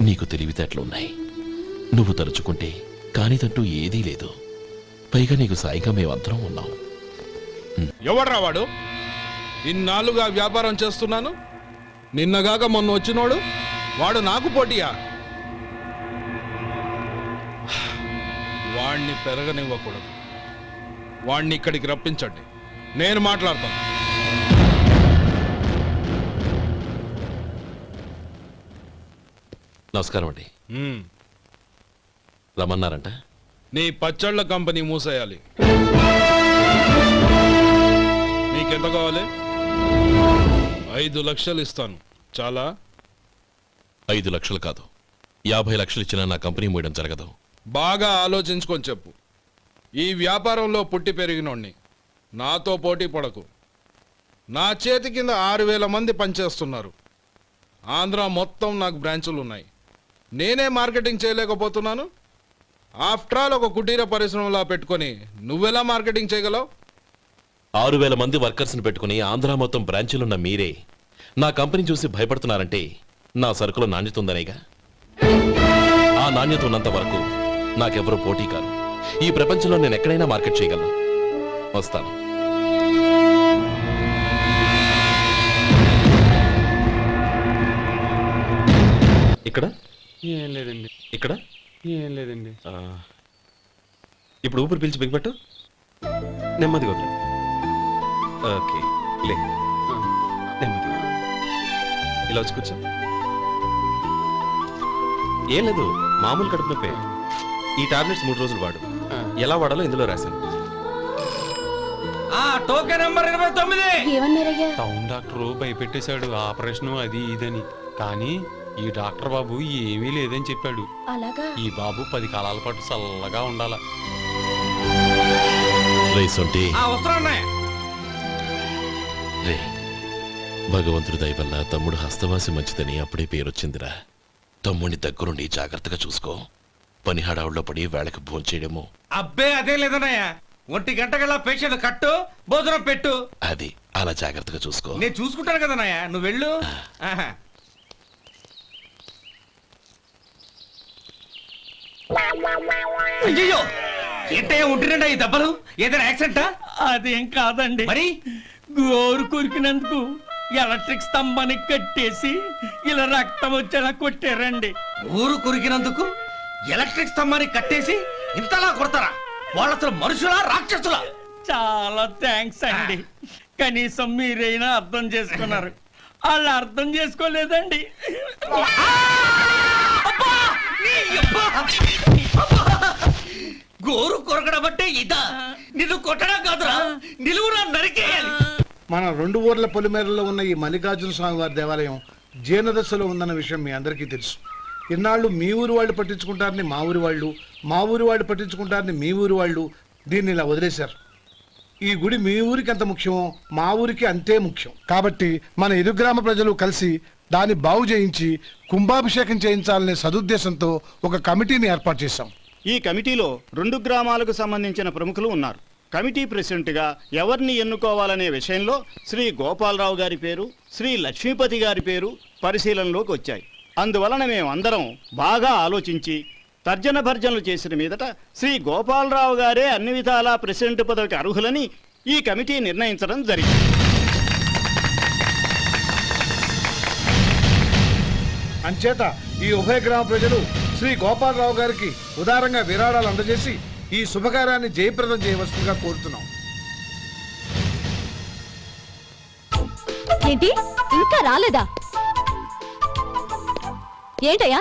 నీకు తెలివితేటలున్నాయి. నువ్వు తలుచుకుంటే కానిదంటూ ఏదీ లేదు. పైగా నీకు సాయిగా మేమందరం ఉన్నాం. ఎవడ్రా వాడు? ఇన్నాళ్ళుగా వ్యాపారం చేస్తున్నాను, నిన్నగాక మొన్న వచ్చినోడు వాడు నాకు పోటీయా? వాణ్ణి పెరగనివ్వకూడదు. వాణ్ణి ఇక్కడికి రప్పించండి, నేను మాట్లాడతాను. నమస్కారం అండి. రమ్మన్నారంట? నీ పచ్చళ్ళ కంపెనీ మూసేయాలి. నీకెంత కావాలి? 5 లక్షలు ఇస్తాను. చాలా? 5 లక్షలు కాదు, 50 లక్షలు ఇచ్చినా నా కంపెనీ మూయడం జరగదు. బాగా ఆలోచించుకొని చెప్పు. ఈ వ్యాపారంలో పుట్టి పెరిగినోడ్ని, నాతో పోటీ పడకు. నా చేతి కింద 6,000 మంది పనిచేస్తున్నారు. ఆంధ్ర మొత్తం నాకు బ్రాంచులు ఉన్నాయి. నేనే మార్కెటింగ్ చేయలేకపోతున్నాను. ఆఫ్టర్ ఆల్ ఒక కుటీర పరిశ్రమలా పెట్టుకొని నువ్వెలా మార్కెటింగ్ చేయగలవు? 6,000 మంది వర్కర్స్ని పెట్టుకుని ఆంధ్ర మొత్తం బ్రాంచీలున్న మీరే నా కంపెనీ చూసి భయపడుతున్నారంటే నా సరుకులో నాణ్యత ఉందనేగా. ఆ నాణ్యత ఉన్నంత వరకు నాకెవరూ పోటీ కాదు. ఈ ప్రపంచంలో నేను ఎక్కడైనా మార్కెట్ చేయగలను. వస్తాను. ఇక్కడ ఏం లేదండి. ఇక్కడ ఏం లేదండి. ఇప్పుడు ఊపిరి పీల్చి బిగ్బట్టు, నెమ్మదిగా వదిలి. ఓకే, లే, నెమ్మదిగా ఇలా వచ్చి కూర్చో. ఏం లేదు, మామూలు కడుపు నొప్పే. ఈ టాబ్లెట్స్ 3 రోజులు వాడు. ఎలా వాడాలో ఇందులో రాశాను. Token number 29. టౌన్ డాక్టర్ భయపెట్టేశాడు, ఆపరేషన్ అది ఇదని. కానీ ఈ డాక్టర్ బాబు ఏమీ లేదని చెప్పాడు. అలాగా? ఈ బాబు 10 కాలాల పాటు చల్లగా ఉండాల. రే, భగవంతుడి దయ వల్ల తమ్ముడు హస్తవాసి మంచిదని అప్పుడే పేరొచ్చిందిరా. తమ్ముడిని దగ్గరుండి జాగ్రత్తగా చూసుకో. పని హడావుల్లో పడి వేళకు భోంచేయడము. అబ్బే అదే లేదన్నయ్య. 1 గంటకల్లా పేషెంట్ కట్టు, భోజనం పెట్టు. అది అలా జాగ్రత్తగా చూసుకో. నేను చూసుకుంటాను కదన్నయ్య, నువ్వు వెళ్ళు. అయ్యో, ఏంటయ్యా ఉంటున్నాడా ఈ దెబ్బలు? ఏదైనా యాక్సిడెంటా? అదేం కాదండి, మరి గోరు కొరికినందుకు ఎలక్ట్రిక్ స్తంభానికి కట్టేసి ఇలా రక్తం వచ్చేలా కొట్టారండి. ఊరు కొరికినందుకు ఎలక్ట్రిక్ స్తంభానికి కట్టేసి ఇంతలా కొడతారా? వాళ్ళ అసలు మనుషులా, రాక్షసులా? చాలా థ్యాంక్స్ అండి. కనీసం మీరైనా అర్థం చేసుకున్నారు. వాళ్ళు అర్థం చేసుకోలేదండి. గోరు కొరకడం అంటే ఇదా? నిన్ను కొట్టడం కాదురా, నిలువురా నరికేయాలి. మన 2 ఊర్ల పొలిమేరలో ఉన్న ఈ మల్లికార్జున స్వామి వారి దేవాలయం జీర్ణదశలో ఉందన్న విషయం మీ అందరికీ తెలుసు. ఇన్నాళ్ళు మీ ఊరు వాళ్ళు పట్టించుకుంటారని మా ఊరి వాళ్ళు, మా ఊరి వాళ్ళు పట్టించుకుంటారని మీ ఊరి వాళ్ళు దీన్ని ఇలా వదిలేశారు. ఈ గుడి మీ ఊరికి ఎంత ముఖ్యమో మా ఊరికి అంతే ముఖ్యం. కాబట్టి మన ఇరు గ్రామ ప్రజలు కలిసి దాన్ని బాగు చేయించి కుంభాభిషేకం చేయించాలనే సదుద్దేశంతో ఒక కమిటీని ఏర్పాటు చేశాం. ఈ కమిటీలో 2 గ్రామాలకు సంబంధించిన ప్రముఖులు ఉన్నారు. కమిటీ ప్రెసిడెంట్గా ఎవరిని ఎన్నుకోవాలనే విషయంలో శ్రీ గోపాలరావు గారి పేరు, శ్రీ లక్ష్మీపతి గారి పేరు పరిశీలనలోకి వచ్చాయి. అందువలన మేమందరం బాగా ఆలోచించి తర్జన భర్జనలు చేసిన మీదట శ్రీ గోపాలరావు గారే అన్ని విధాలా ప్రెసిడెంట్ పదవికి అర్హులని ఈ కమిటీ నిర్ణయించడం జరిగింది. అంచేత ఈ ఉభయ గ్రామ ప్రజలు శ్రీ గోపాలరావు గారికి ఉదారంగా విరాళాలు అందజేసి ఈ శుభకార్యాన్ని జయప్రదం చేయవలసిందిగా కోరుతున్నాం. ఏంటి ఇంకా రాలేదా? ఏంటయ్యా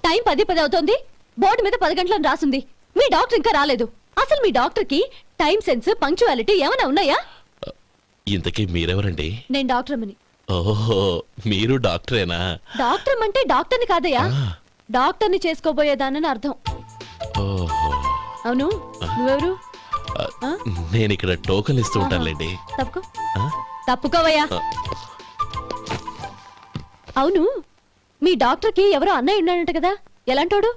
టైం 10 అవుతోంది. బోర్డు మీద 10 గంటలను రాసింది. మీ డాక్టర్ ఇంకా రాలేదు. అసలు మీ డాక్టర్ కి టైం సెన్స్, పంక్చువాలిటీ ఏమైనా ఉన్నాయా? ఇంతకీ మీరెవరండి? నేను డాక్టర్ అమ్మని. ఓహో, మీరు డాక్టరేనా? డాక్టర్ అంటే డాక్టర్ని కాదయ్యా, డాక్టర్ని చేసుకోబోయేదానని అర్థం. ఓహో, అవును, నువ్వెవరు? నేను ఇక్కడ టోకన్ ఇస్తూ ఉంటానులేండి. తప్పుకో, తప్పుకోవయ్యా. అవును, మీ డాక్టర్ కి ఎవరో అన్నయ్య ఉన్నాడంట కదా, ఎలాంటోడు?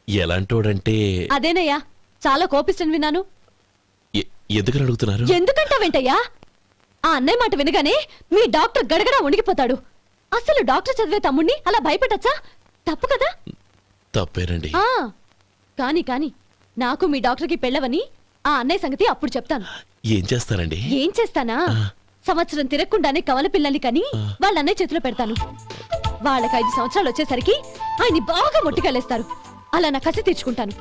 ఎలాంటోడంటే అదేనయ్యా, చాలా కోపిస్తని విన్నాను. ఎందుకని అడుగుతున్నారు? ఎందుకంటావేంటయ్యా? ఆ అన్నయ్య మాట వినగానే మీ డాక్టర్ గడగడా వణికిపోతాడు. అసలు డాక్టర్ చదివే తమ్ముణ్ణి అలా భయపెట్టచ్చా? తప్పు కదా? తప్పేనండి. కాని కాని నాకు మీ డాక్టర్కి పెళ్ళవని ఆ అన్నయ్య సంగతి అప్పుడు చెప్తాను. ఏం చేస్తారండి? ఏం చేస్తానా, సంవత్సరం తిరగకుండానే కవల పిల్లల్ని కని వాళ్ళ అన్నయ్య చేతిలో పెడతాను. వాళ్ళకి 5 సంవత్సరాలు వచ్చేసరికి ఆయన్ని బాగా మొట్టికెళ్ళేస్తారు. అలా నా కసి తీర్చుకుంటాను.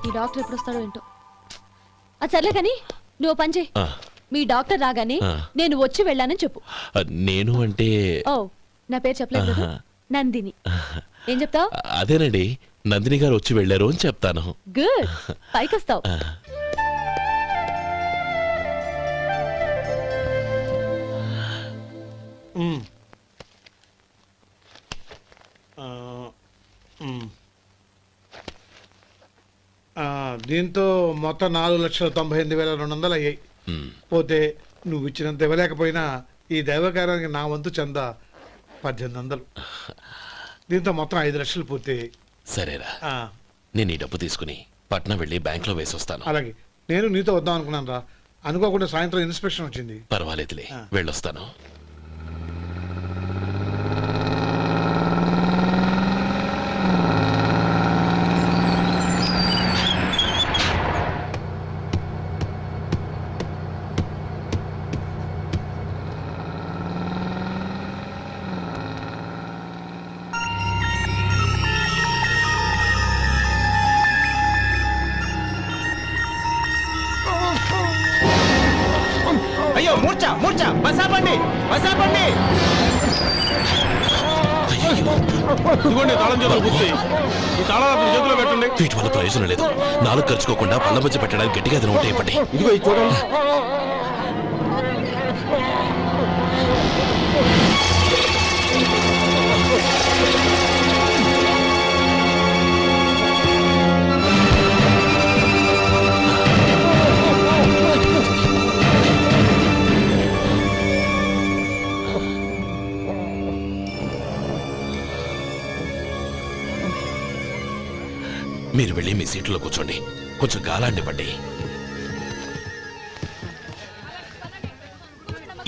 ఈ డాక్టర్ ఎప్పుడు వస్తాడో ఏంటో. అది సర్లే కానీ నువ్వు పని చేయి. మీ డాక్టర్ రాగానే నేను వచ్చి వెళ్ళానని చెప్పు. నేను అంటే ఓ, నా పేరు చెప్పలేదు కదా, నందిని. ఏం చెప్తావు? అదేనండి, నందిని గారు వచ్చి వెళ్ళారు అని చెప్తాను. గుడ్, పైకి వస్తావు. దీంతో మొత్తం 4,98,200 అయ్యాయి. పోతే నువ్వు ఇచ్చినంత ఇవ్వలేకపోయినా ఈ దైవకార్యానికి నా వంతు చందా 1800. దీంతో మొత్తం 5 లక్షలు పూర్తయ్యాయి. సరేరా, నేను ఈ డబ్బు తీసుకుని పట్నం వెళ్ళి బ్యాంక్ లో వేసి వస్తాను. అలాగే, నేను నీతో వద్దాం అనుకున్నాను రా, అనుకోకుండా సాయంత్రం ఇన్స్పెక్షన్ వచ్చింది. పర్వాలేదులే, వెళ్ళొస్తాను. అయ్యో, మూర్ఛ మూర్ఛ, బసాపండి బసాపండి. ఇదిగోండి తాళం చేతులు గుర్తి. ఈ తాళాలు చేతిలో పెట్టండి. వీటి వల్ల ప్రయోజనం లేదు. 4 ఖర్చుకోకుండా పళ్ళ మధ్య పెట్టడానికి గట్టిగా ఏదైనా ఉంటే ఇవ్వండి. ఇదిగో ఇది చూడండి. మీరు వెళ్ళి మీ సీట్లో కూర్చోండి, కొంచెం గాలాండివ్వండి.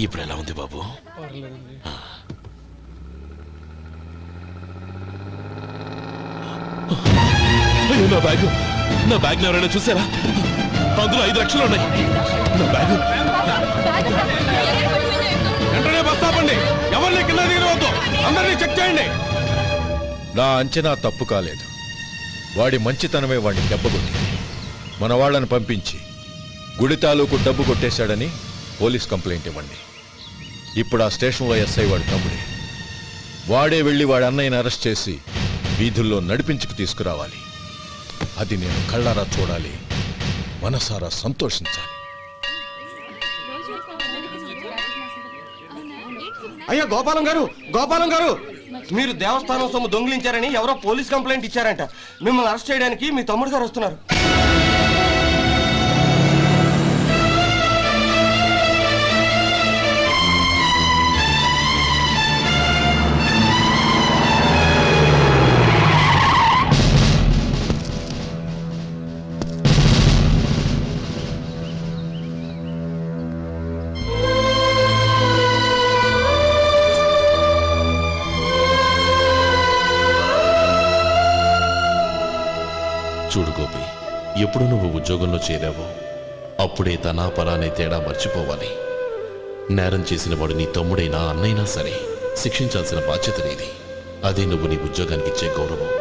ఇప్పుడు ఎలా ఉంది బాబు? నా బ్యాగ్, నా బ్యాగ్ ఎవరైనా చూసారా? అందులో 5 లక్షలు ఉన్నాయి. నా బ్యాగ్ వెంటనే బస్ ఆపండి. ఎవరిని కింద దిగవద్దు, అందరినీ చెక్ చేయండి. నా అంచనా తప్పు కాలేదు. వాడి మంచితనమే వాడిని దెబ్బకొట్టింది. మన వాళ్ళని పంపించి గుడి తాలూకు డబ్బు కొట్టేశాడని పోలీస్ కంప్లైంట్ ఇవ్వండి. ఇప్పుడు ఆ స్టేషన్లో ఎస్ఐ వాడి తమ్ముడే. వాడే వెళ్ళి వాడి అన్నయ్యని అరెస్ట్ చేసి వీధుల్లో నడిపించుకు తీసుకురావాలి. అది నేను కళ్ళారా చూడాలి, మనసారా సంతోషించాలి. అయ్యా గోపాలం గారు మీరు దేవస్థానం సొమ్ము దొంగిలించారని ఎవరో పోలీస్ కంప్లైంట్ ఇచ్చారంట. మిమ్మల్ని అరెస్ట్ చేయడానికి మీ తమ్ముడు గారు వస్తున్నారు. చూడు గోపి, ఎప్పుడు నువ్వు ఉద్యోగంలో చేరావో అప్పుడే తనా పరానే తేడా మర్చిపోవాలి. నేరం చేసిన వాడు నీ తమ్ముడైనా అన్నైనా సరే శిక్షించాల్సిన బాధ్యత నీది. అదే నువ్వు నీ ఉద్యోగానికి ఇచ్చే గౌరవం.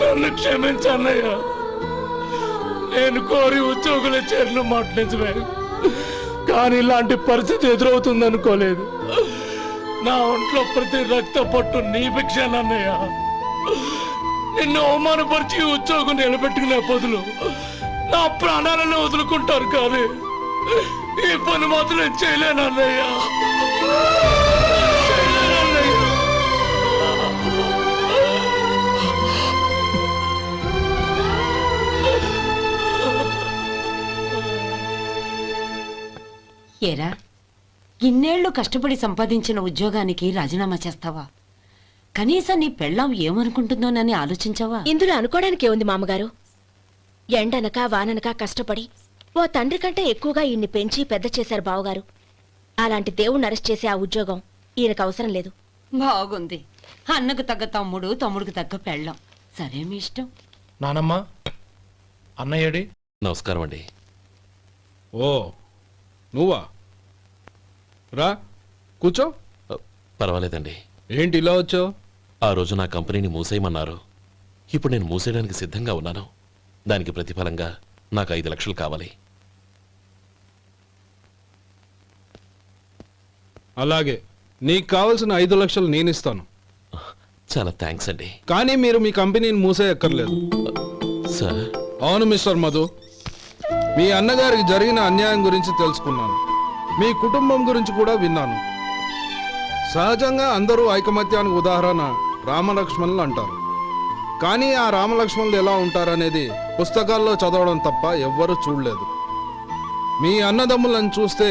నన్ను క్షమించన్నయ్య. నేను కోరి ఉద్యోగుల చేరిన మాట నిజమే, కానీ ఇలాంటి పరిస్థితి ఎదురవుతుంది అనుకోలేదు. నా ఒంట్లో ప్రతి రక్త పట్టు నీ భిక్షానన్నయ్య. నిన్ను అవమానపరిచి ఉద్యోగం నిలబెట్టుకునే బదులు నా ప్రాణాలను వదులుకుంటారు, కానీ ఈ పని మాత్రం చేయలేనన్నయ్య. ఏరా, ఇన్నేళ్లు కష్టపడి సంపాదించిన ఉద్యోగానికి రాజీనామా చేస్తావా? కనీసం నీ పెళ్ళాం ఏమనుకుంటుందోనని ఆలోచించావా? ఇందులో అనుకోవడానికి ఏముంది మామగారు? ఎండనక వాననక కష్టపడి ఓ తండ్రి కంటే ఎక్కువగా ఈయన్ని పెంచి పెద్ద చేశారు బావగారు. అలాంటి దేవుణ్ణి అరెస్ట్ చేసే ఆ ఉద్యోగం ఈయనకు అవసరం లేదు. బాగుంది. అన్నకు తగ్గ తమ్ముడు, తమ్ముడికి తగ్గ పెళ్ళాం. సరే, మీ ఇష్టం. నానమ్మ, అన్నయ్యడి. నమస్కారం అండి. ఓ నువ్వా? రా కూర్చో. పర్వాలేదండి. ఏంటి ఇలా వచ్చావు? ఆ రోజు నా కంపెనీని మూసేయమన్నారు. ఇప్పుడు నేను మూసేయడానికి సిద్ధంగా ఉన్నాను. దానికి ప్రతిఫలంగా నాకు 5 లక్షలు కావాలి. అలాగే, నీకు కావాల్సిన 5 లక్షలు నేను ఇస్తాను. చాలా థ్యాంక్స్ అండి. కానీ మీరు మీ కంపెనీని మూసేయక్కర్లేదు. సార్? అవును మిస్టర్ మధు, మీ అన్నగారికి జరిగిన అన్యాయం గురించి తెలుసుకున్నాను. మీ కుటుంబం గురించి కూడా విన్నాను. సహజంగా అందరూ ఐకమత్యానికి ఉదాహరణ రామలక్ష్మణులు అంటారు. కానీ ఆ రామలక్ష్మణులు ఎలా ఉంటారనేది పుస్తకాల్లో చదవడం తప్ప ఎవ్వరూ చూడలేదు. మీ అన్నదమ్ములను చూస్తే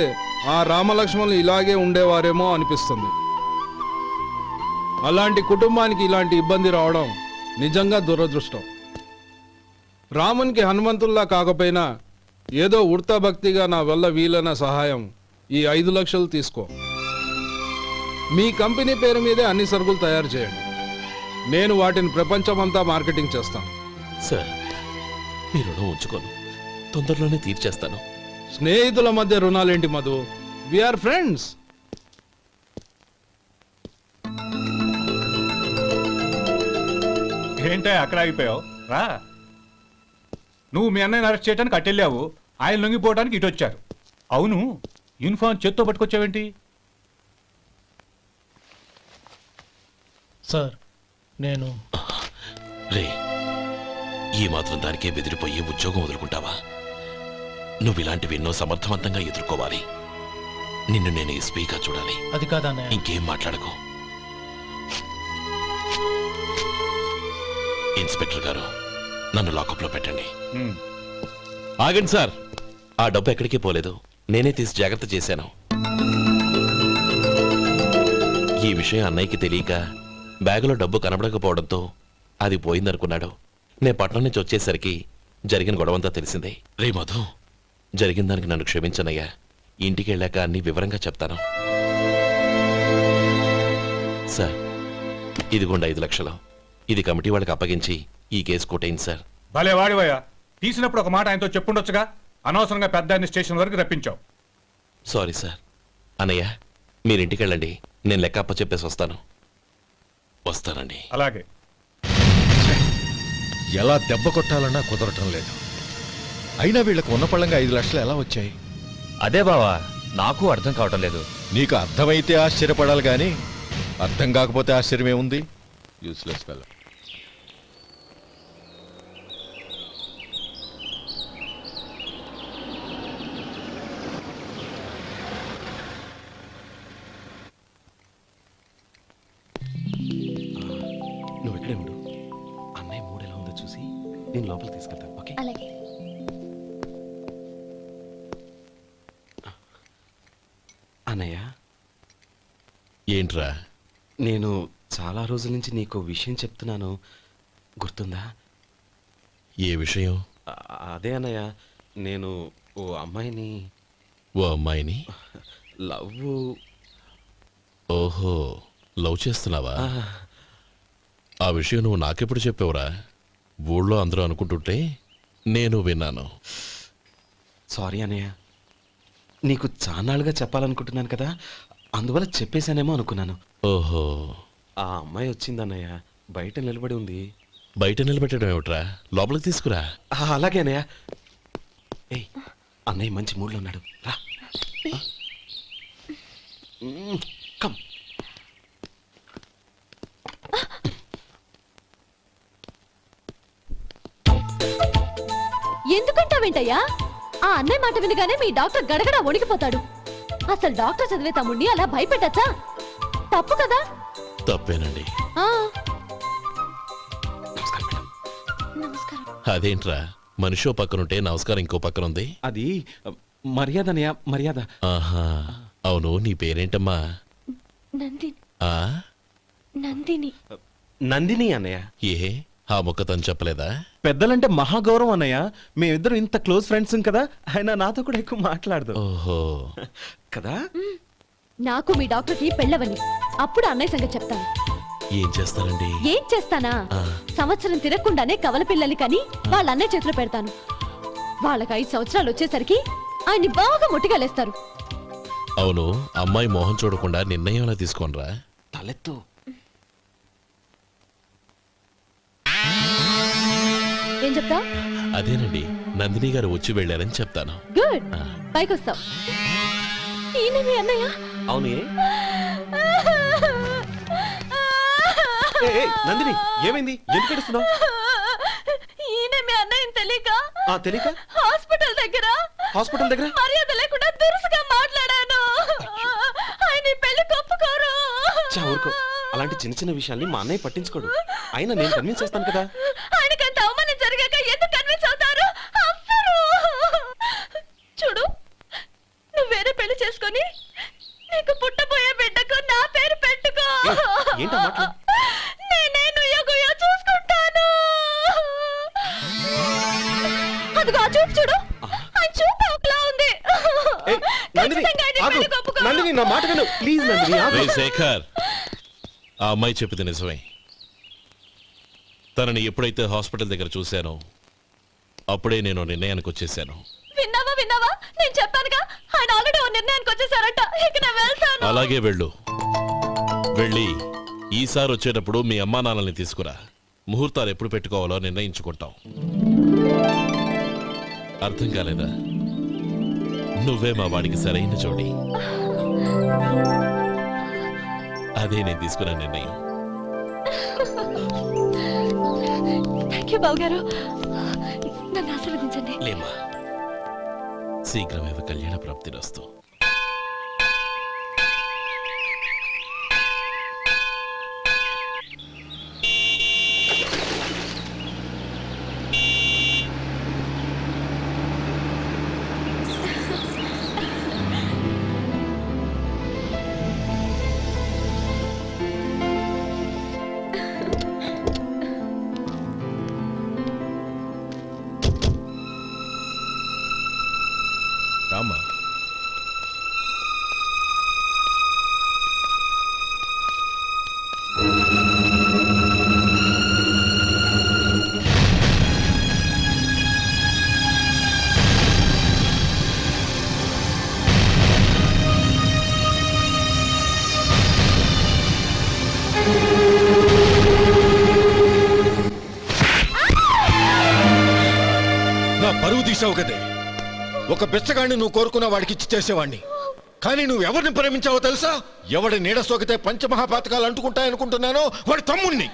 ఆ రామలక్ష్మణులు ఇలాగే ఉండేవారేమో అనిపిస్తుంది. అలాంటి కుటుంబానికి ఇలాంటి ఇబ్బంది రావడం నిజంగా దురదృష్టం. రామునికి హనుమంతుల్లా కాకపోయినా ఏదో ఉడతా భక్తిగా నా వల్ల వీలైన సహాయం ఈ 5 లక్షలు తీసుకో. మీ కంపెనీ పేరు మీదే అన్ని సరుకులు తయారు చేయండి. నేను వాటిని ప్రపంచమంతా మార్కెటింగ్ చేస్తాను. సార్, మీ రుణం ఉంచుకోను, తొందరలోనే తీర్చేస్తాను. స్నేహితుల మధ్య రుణాలేంటి మధు? We are friends. ఏంటే అక్కడ ఆగిపోయావు? రా. నువ్వు మీ అన్నయ్యని అరెస్ట్ చేయడానికి అట్టెళ్ళావు, ఆయన లొంగిపోవడానికి ఇటు వచ్చారు. అవును, యూనిఫామ్ చేత్తో పట్టుకొచ్చావేంటి? సార్, నేను రే, ఈ మాత్రం దానికే బెదిరిపోయి ఉద్యోగం వదులుకుంటావా? నువ్వు ఇలాంటివి ఎన్నో సమర్థవంతంగా ఎదుర్కోవాలి. నిన్ను నేను ఎస్పీగా చూడాలి. అది కాదన్నయ్య. ఇంకేం మాట్లాడకు. ఇన్స్పెక్టర్ గారు, నన్ను లాకప్లో పెట్టండి. ఆగండి సార్, ఆ డబ్బు ఎక్కడికి పోలేదు, నేనే తీసి జాగ్రత్త చేశాను. ఈ విషయం అన్నయ్యకి తెలియక బ్యాగులో డబ్బు కనబడకపోవడంతో అది పోయిందనుకున్నాడు. నేను పట్నం నుంచి వచ్చేసరికి జరిగిన గొడవంతా తెలిసిందే. రే మధు, జరిగిన దానికి నన్ను క్షమించనయ్యా. ఇంటికి వెళ్ళాక అన్ని వివరంగా చెప్తాను. సార్, ఇదిగోండి 5 లక్షలు. ఇది కమిటీ వాళ్ళకి అప్పగించి ఈ కేసు కొట్టేయండి సార్. భలే వాడివయ్యా, తీసినప్పుడు ఒక మాట ఆయనతో చెప్పుండొచ్చుగా. అనవసరంగా పెద్ద ఆయన స్టేషన్ వరకు రప్పించావు. Sorry sir. అన్నయ్య, మీరు ఇంటికి వెళ్ళండి, నేను లెక్క అప్ప చెప్పేసి వస్తానండి. అలాగే. ఎలా దెబ్బ కొట్టాలన్నా కుదరటం లేదు. అయినా వీళ్ళకు ఉన్న పళ్ళంగా 5 లక్షలు ఎలా వచ్చాయి? అదే బావా, నాకు అర్థం కావటం లేదు. నీకు అర్థమైతే ఆశ్చర్యపడాలి కానీ అర్థం కాకపోతే ఆశ్చర్యమేముంది? Useless fellow. నువ్వు ఇక్కడే ఉండు. అన్నయ్య మూడు ఎలా ఉందో చూసి నేను లోపలికి తీసుకెళ్తాను. ఓకే? అలాగే. అన్నయ్య, ఏంట్రా? నేను చాలా రోజుల నుంచి నీకు విషయం చెప్తున్నాను, గుర్తుందా? ఏ విషయం? అదే అన్నయ్య, నేను ఓ అమ్మాయిని లవ్. ఓహో, లవ్ చేస్తున్నావా? ఆ విషయం నువ్వు నాకెప్పుడు చెప్పావురా? ఊళ్ళో అందరూ అనుకుంటుంటే నేను విన్నాను. సారీ అన్నయ్య, నీకు చాన్నాళ్ళుగా చెప్పాలనుకుంటున్నాను కదా, అందువల్ల చెప్పేశానేమో అనుకున్నాను. ఓహో, ఆ అమ్మాయి వచ్చిందన్నయ్య, బయట నిలబడి ఉంది. బయట నిలబెట్టడం ఏమిట్రా? లోపలికి తీసుకురా. అలాగే అన్నయ్య. ఏయ్, అన్నయ్య మంచి మూడ్లో ఉన్నాడు, రా. కమ్. ఎందుకంటావేంటయ్యా? ఆ అన్నయ్య మాట వినగానే మీ డాక్టర్ గడగడ వణికిపోతాడు. అసలు డాక్టర్ చదివే తమ్ముడిని అలా భయపెట్టచ్చా? తప్పు కదా? తప్పేనండి. నమస్కారం. అదేంట్రా, మనిషో పక్కనుంటే నమస్కారం ఇంకో పక్కన ఉంది? అది మర్యాద అన్నయ్య, మర్యాద. ఆహా, అవును, నీ పేరేంటమ్మా? నందిని. ఆ నందిని. నందిని అన్నయ్య. ఏ, ఆ ముక్క తను చెప్పలేదా? పెద్దలంటే మహాగౌరవం అన్నయ్య. మేమిద్దరం ఇంత క్లోజ్ ఫ్రెండ్స్ కదా, ఆయన నాతో కూడా ఎక్కువ మాట్లాడదు. ఓహో, కదా? నాకు మీ డాక్టర్కి పెళ్ళవని అప్పుడు అన్నయ్య సంగతి చెప్తాను. ఏం చేస్తానండి? ఏం చేస్తానా? సంవత్సరం తిరగకుండానే కవల పిల్లల్ని కని వాళ్ళ అన్నయ్య చేతిలో పెడతాను. వాళ్ళకి 5 సంవత్సరాలు వచ్చేసరికి ఆయన్ని బాగా ముట్టిగలేస్తారు. అవును, అమ్మాయి మోహం చూడకుండా నిర్ణయం ఎలా తీసుకోనరా? తలెత్తు. ఏం చెప్తా? అదేనండి, నందిని గారు వచ్చి వెళ్ళారని చెప్తాను. గుడ్, పైకొస్తావు. ఈయన మీ అన్నయ్య? అవును. నందిని, ఏమైంది? ఎందుకు ఏడుస్తున్నావు? ఈయన మీ అన్నయ్యని తెలియక తెలియక హాస్పిటల్ దగ్గర మర్యాద లేకుండా దురుసుగా మాట్లాడాను. ఆయన పెళ్లి ఒప్పుకోరు. ఊరుకో, అలాంటి చిన్న చిన్న విషయాల్ని మా అన్నయ్య పట్టించుకోడు. అయినా నేను కన్విన్స్ చేస్తాను కదా. ఆయనకంత అవమానం జరిగాక ఎందుకు కన్విన్స్ అవుతారు? చూడు, నువ్వు వేరే పెళ్లి చేసుకొని నీకు పుట్టబోయే బిడ్డకు నా పేరు పెట్టుకో. ఏంటో మాట్లా నేనే నుయ్యగుయ్య చూసుకుంటాను. అదిగో ఆ చూపు చూడు, ఆ చూపు ఒకలా ఉంది. నందిని, నా మాట విను ప్లీజ్. నందిని, శేఖర్, ఆ అమ్మాయి చెప్పింది నిజమే. తనని ఎప్పుడైతే హాస్పిటల్ దగ్గర చూశానో అప్పుడే నేను నిర్ణయానికి వచ్చేసాను. విన్నావా? నేను చెప్పానుగా, ఆయన ఆల్రెడీ ఓ నిర్ణయానికి వచ్చేసారట. ఇక నేను వెళ్తాను. అలాగే వెళ్ళి ఈసారి వచ్చేటప్పుడు మీ అమ్మా నాన్నల్ని తీసుకురా. ముహూర్తాలు ఎప్పుడు పెట్టుకోవాలో నిర్ణయించుకుంటాం. అర్థం కాలేదా? నువ్వే మా వాడికి సరైన జోడి. అదే నేను తీసుకున్న నిర్ణయం. థ్యాంక్ యూ బావగారు, నన్ను ఆశీర్వదించండి. లేమ్మా, శీఘ్రమేవ కళ్యాణ ప్రాప్తిరస్తు. చేసావు కదే. ఒక బెచ్చగాడిని నువ్వు కోరుకున్న వాడికి ఇచ్చి చేసేవాడిని. కానీ నువ్వు ఎవరిని ప్రేమించావో తెలుసా? ఎవడి నీడ సోకితే పంచమహాపాతకాలు అంటుకుంటాయనుకుంటున్నానో వాడి తమ్ముణ్ణి.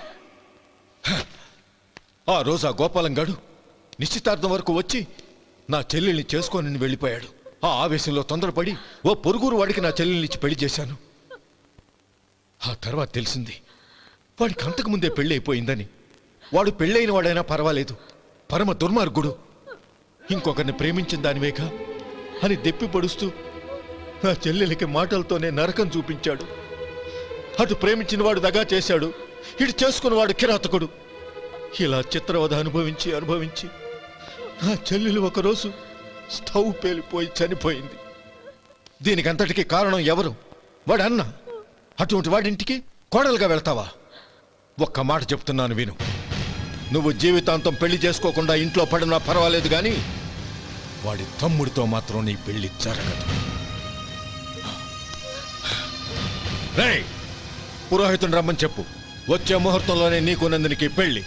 ఆ రోజు ఆ గోపాలం గాడు నిశ్చితార్థం వరకు వచ్చి నా చెల్లెల్ని చేసుకొని వెళ్ళిపోయాడు. ఆ ఆవేశంలో తొందరపడి ఓ పొరుగురు వాడికి నా చెల్లెల్నిచ్చి పెళ్లి చేశాను. ఆ తర్వాత తెలిసింది వాడికి అంతకుముందే పెళ్లి అయిపోయిందని. వాడు పెళ్ళైన వాడైనా పర్వాలేదు, పరమ దుర్మార్గుడు. ఇంకొకరిని ప్రేమించిన దానివేక అని దెప్పి పొడుస్తూ నా చెల్లెలికి మాటలతోనే నరకం చూపించాడు. అటు ప్రేమించిన వాడు దగా చేశాడు, ఇటు చేసుకున్నవాడు కిరాతకుడు. ఇలా చిత్రవధ అనుభవించి నా చెల్లెలు ఒకరోజు స్టవ్ పేలిపోయి చనిపోయింది. దీనికంతటికి కారణం ఎవరు? వాడు అన్న. అటువంటి వాడింటికి కోడలుగా వెళ్తావా? ఒక్క మాట చెప్తున్నాను విను. నువ్వు జీవితాంతం పెళ్లి చేసుకోకుండా ఇంట్లో పడినా పర్వాలేదు, కానీ వాడి తమ్ముడితో మాత్రం నీ పెళ్లి జరగదు. రేయ్, పురోహితుని రమ్మని చెప్పు. వచ్చే ముహూర్తంలోనే నీకు నందినికి పెళ్లి.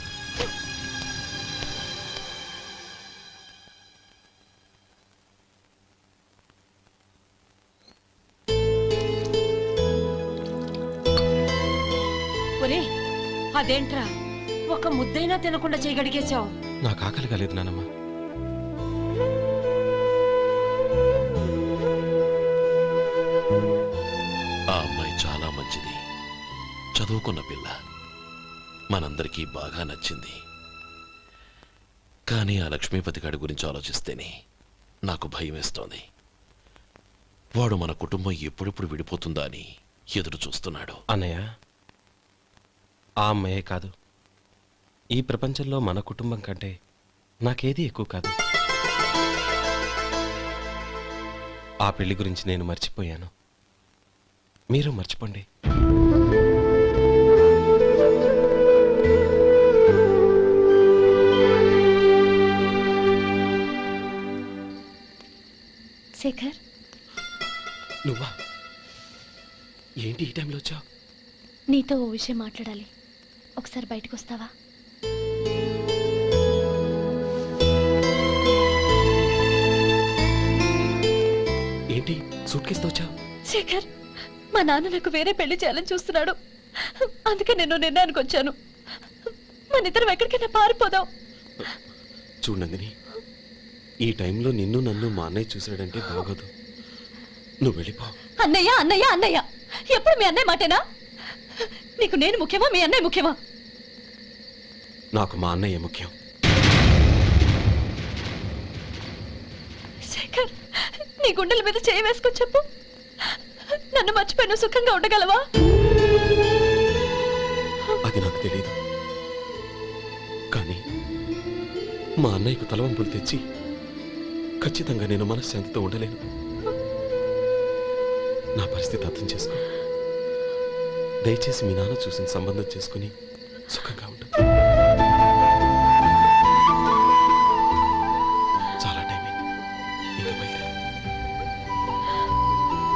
ఒరే, అదేంట్రా ఒక ముద్దైనా తినకుండా చేయగడిగేశావు? నాకు ఆకలి కాలేదు నానమ్మ. ఆ అమ్మాయి చాలా మంచిది, చదువుకున్న పిల్ల, మనందరికీ బాగా నచ్చింది. కానీ ఆ లక్ష్మీపతి గారి గురించి ఆలోచిస్తేనే నాకు భయం వేస్తోంది. వాడు మన కుటుంబం ఎప్పుడెప్పుడు విడిపోతుందా అని ఎదురు చూస్తున్నాడు. అన్నయ్య, ఆ అమ్మాయే కాదు, ఈ ప్రపంచంలో మన కుటుంబం కంటే నాకేది ఎక్కువ కాదు. ఆ పెళ్లి గురించి నేను మర్చిపోయాను, మీరు మర్చిపోండి. శేఖర్, నువ్వా? ఏంటి ఈ టైంలో వచ్చావు? నీతో ఓ విషయం మాట్లాడాలి. ఒకసారి బయటకు వస్తావా? ఏంటి సూట్ కేసుతో వచ్చావు? శేఖర్, మా నాన్న నాకు వేరే పెళ్లి చేయాలని చూస్తున్నాడు. అందుకే నేను నిర్ణయానికి వచ్చాను. మన ఇద్దరం ఎక్కడికైనా పారిపోదాం. చూడు నందిని, ఈ టైంలో నిన్ను నన్ను మా అన్నయ్య చూశాడంటే బాగోదు. నువ్వు వెళ్ళిపో. అన్నయ్య అన్నయ్య అన్నయ్య, ఎప్పుడు మీ అన్నయ్య మాటేనా? నీకు నేను ముఖ్యమా, మీ అన్నయ్య ముఖ్యమా? నాకు మా అన్నయ్య ముఖ్యం. శేఖర్, నీ గుండెల మీద చేయి వేసుకొని చెప్పు, నన్ను మర్చిపోయిన సుఖంగా ఉండగలవా? అది నాకు తెలియదు, కానీ మా అన్నయ్యకు తలవంపులు తెచ్చి ఖచ్చితంగా నేను మనశ్శాంతితో ఉండలేను. నా పరిస్థితి అర్థం చేసుకో. దయచేసి మీ నాన్న చూసిన సంబంధం చేసుకుని సుఖంగా ఉంటుంది. చాలా టైం అయింది, ఇంకా బయలుదేరు.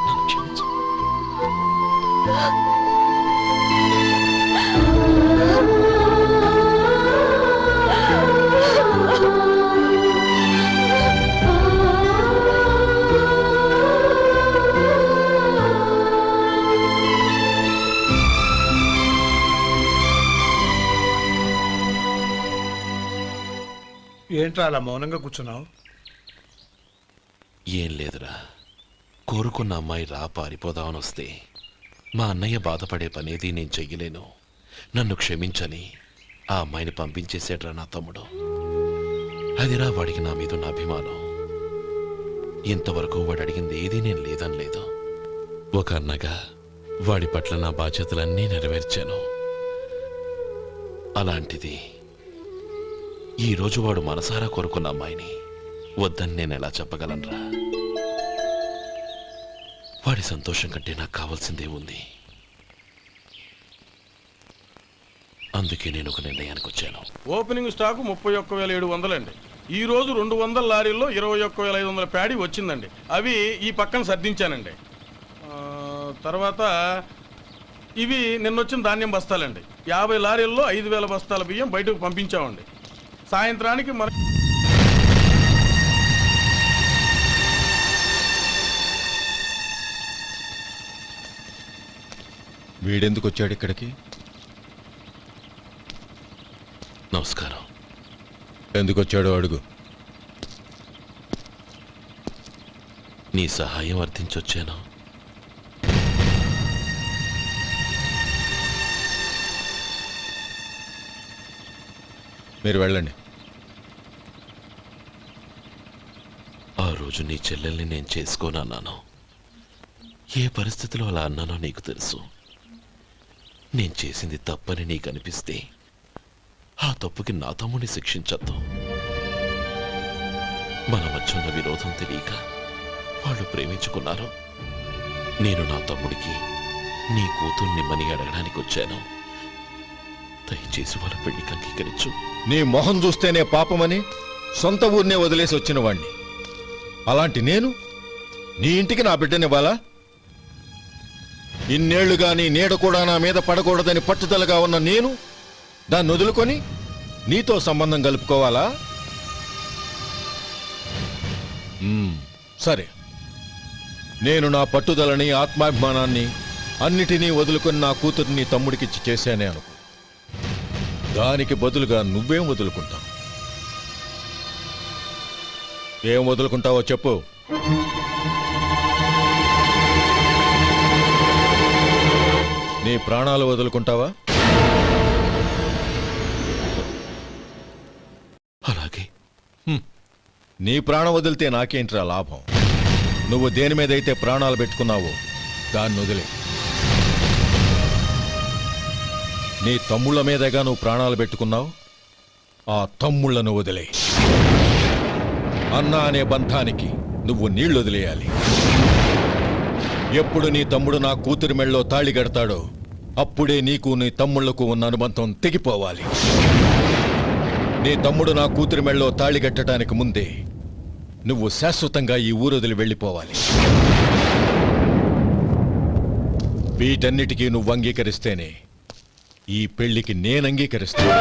నన్ను క్షమించు. ఏంట్రా అలా మౌనంగా కూర్చున్నావు? ఏం లేదురా, కోరుకున్న అమ్మాయి రా పారిపోదామని వస్తే మా అన్నయ్య బాధపడే పనేది నేను చెయ్యలేను. నన్ను క్షమించని ఆ అమ్మాయిని పంపించేసాడ్రా నా తమ్ముడు. అదిరా వాడికి నా మీద ఉన్న అభిమానం. ఇంతవరకు వాడు అడిగింది ఏదీ నేను లేదని లేదు. ఒక అన్నగా వాడి పట్ల నా బాధ్యతలన్నీ నెరవేర్చాను. అలాంటిది ఈరోజు వాడు మనసారా కోరుకున్న అమ్మాయిని వద్దని నేను ఎలా చెప్పగలనురా? వాడి సంతోషం కంటే నాకు కావాల్సిందే ఉంది. అందుకే నేను ఒక నిర్ణయానికి వచ్చాను. ఓపెనింగ్ స్టాకు 31,700 అండి. ఈ రోజు 200 లారీల్లో 21,500 ప్యాడీ వచ్చిందండి. అవి ఈ పక్కన సర్దించానండి. తర్వాత ఇవి నిన్నొచ్చిన ధాన్యం బస్తాలండి. 50 లారీల్లో 5,000 బస్తాల బియ్యం బయటకు పంపించామండి. సాయంత్రానికి మన వీడెందుకు వచ్చాడు ఇక్కడికి? నమస్కారం. ఎందుకు వచ్చాడో అడుగు. నీ సహాయం అర్థించొచ్చాను. మీరు వెళ్ళండి. ఆ రోజు నీ చెల్లెల్ని నేను చేసుకోనన్నాను. ఏ పరిస్థితిలో అలా అన్నానో నీకు తెలుసు. నేను చేసింది తప్పని నీకు అనిపిస్తే ఆ తప్పుకి నా తమ్ముడిని శిక్షించద్దు. మన మధ్య ఉన్న విరోధం తెలియక వాళ్ళు ప్రేమించుకున్నారు. నేను నా తమ్ముడికి నీ కూతుర్ని మని అడగడానికి వచ్చాను. దయచేసి వాళ్ళ పెళ్లికి అంగీకరించు. నీ మొహం చూస్తేనే పాపమని సొంత ఊరినే వదిలేసి వచ్చిన వాణ్ణి. అలాంటి నేను నీ ఇంటికి నా బిడ్డనివ్వాలా? ఇన్నేళ్లుగా నీ నీడ కూడా నా మీద పడకూడదని పట్టుదలగా ఉన్న నేను దాన్ని వదులుకొని నీతో సంబంధం కలుపుకోవాలా? సరే, నేను నా పట్టుదలని ఆత్మాభిమానాన్ని అన్నిటినీ వదులుకొని నా కూతుర్ని తమ్ముడికిచ్చి చేశానే అనుకో. దానికి బదులుగా నువ్వేం వదులుకుంటావు? ఏం వదులుకుంటావో చెప్పు. నీ ప్రాణాలు వదులుకుంటావా? అలాగే. నీ ప్రాణం వదిలితే నాకేంట్రా లాభం? నువ్వు దేని మీదైతే ప్రాణాలు పెట్టుకున్నావో దాన్ని వదిలే. నీ తమ్ముళ్ళ మీదగా నువ్వు ప్రాణాలు పెట్టుకున్నావు. ఆ తమ్ముళ్లను వదిలే. అన్న అనే బంధానికి నువ్వు నీళ్లు వదిలేయాలి. ఎప్పుడు నీ తమ్ముడు నా కూతురి మెళ్ళలో తాళి గడతాడో అప్పుడే నీకు నీ తమ్ముళ్లకు ఉన్న అనుబంధం తెగిపోవాలి. నీ తమ్ముడు నా కూతురి మెళ్ళలో తాళి గట్టడానికి ముందే నువ్వు శాశ్వతంగా ఈ ఊరొదిలి వెళ్ళిపోవాలి. వీటన్నిటికీ నువ్వు అంగీకరిస్తేనే ఈ పెళ్లికి నేను అంగీకరిస్తాను.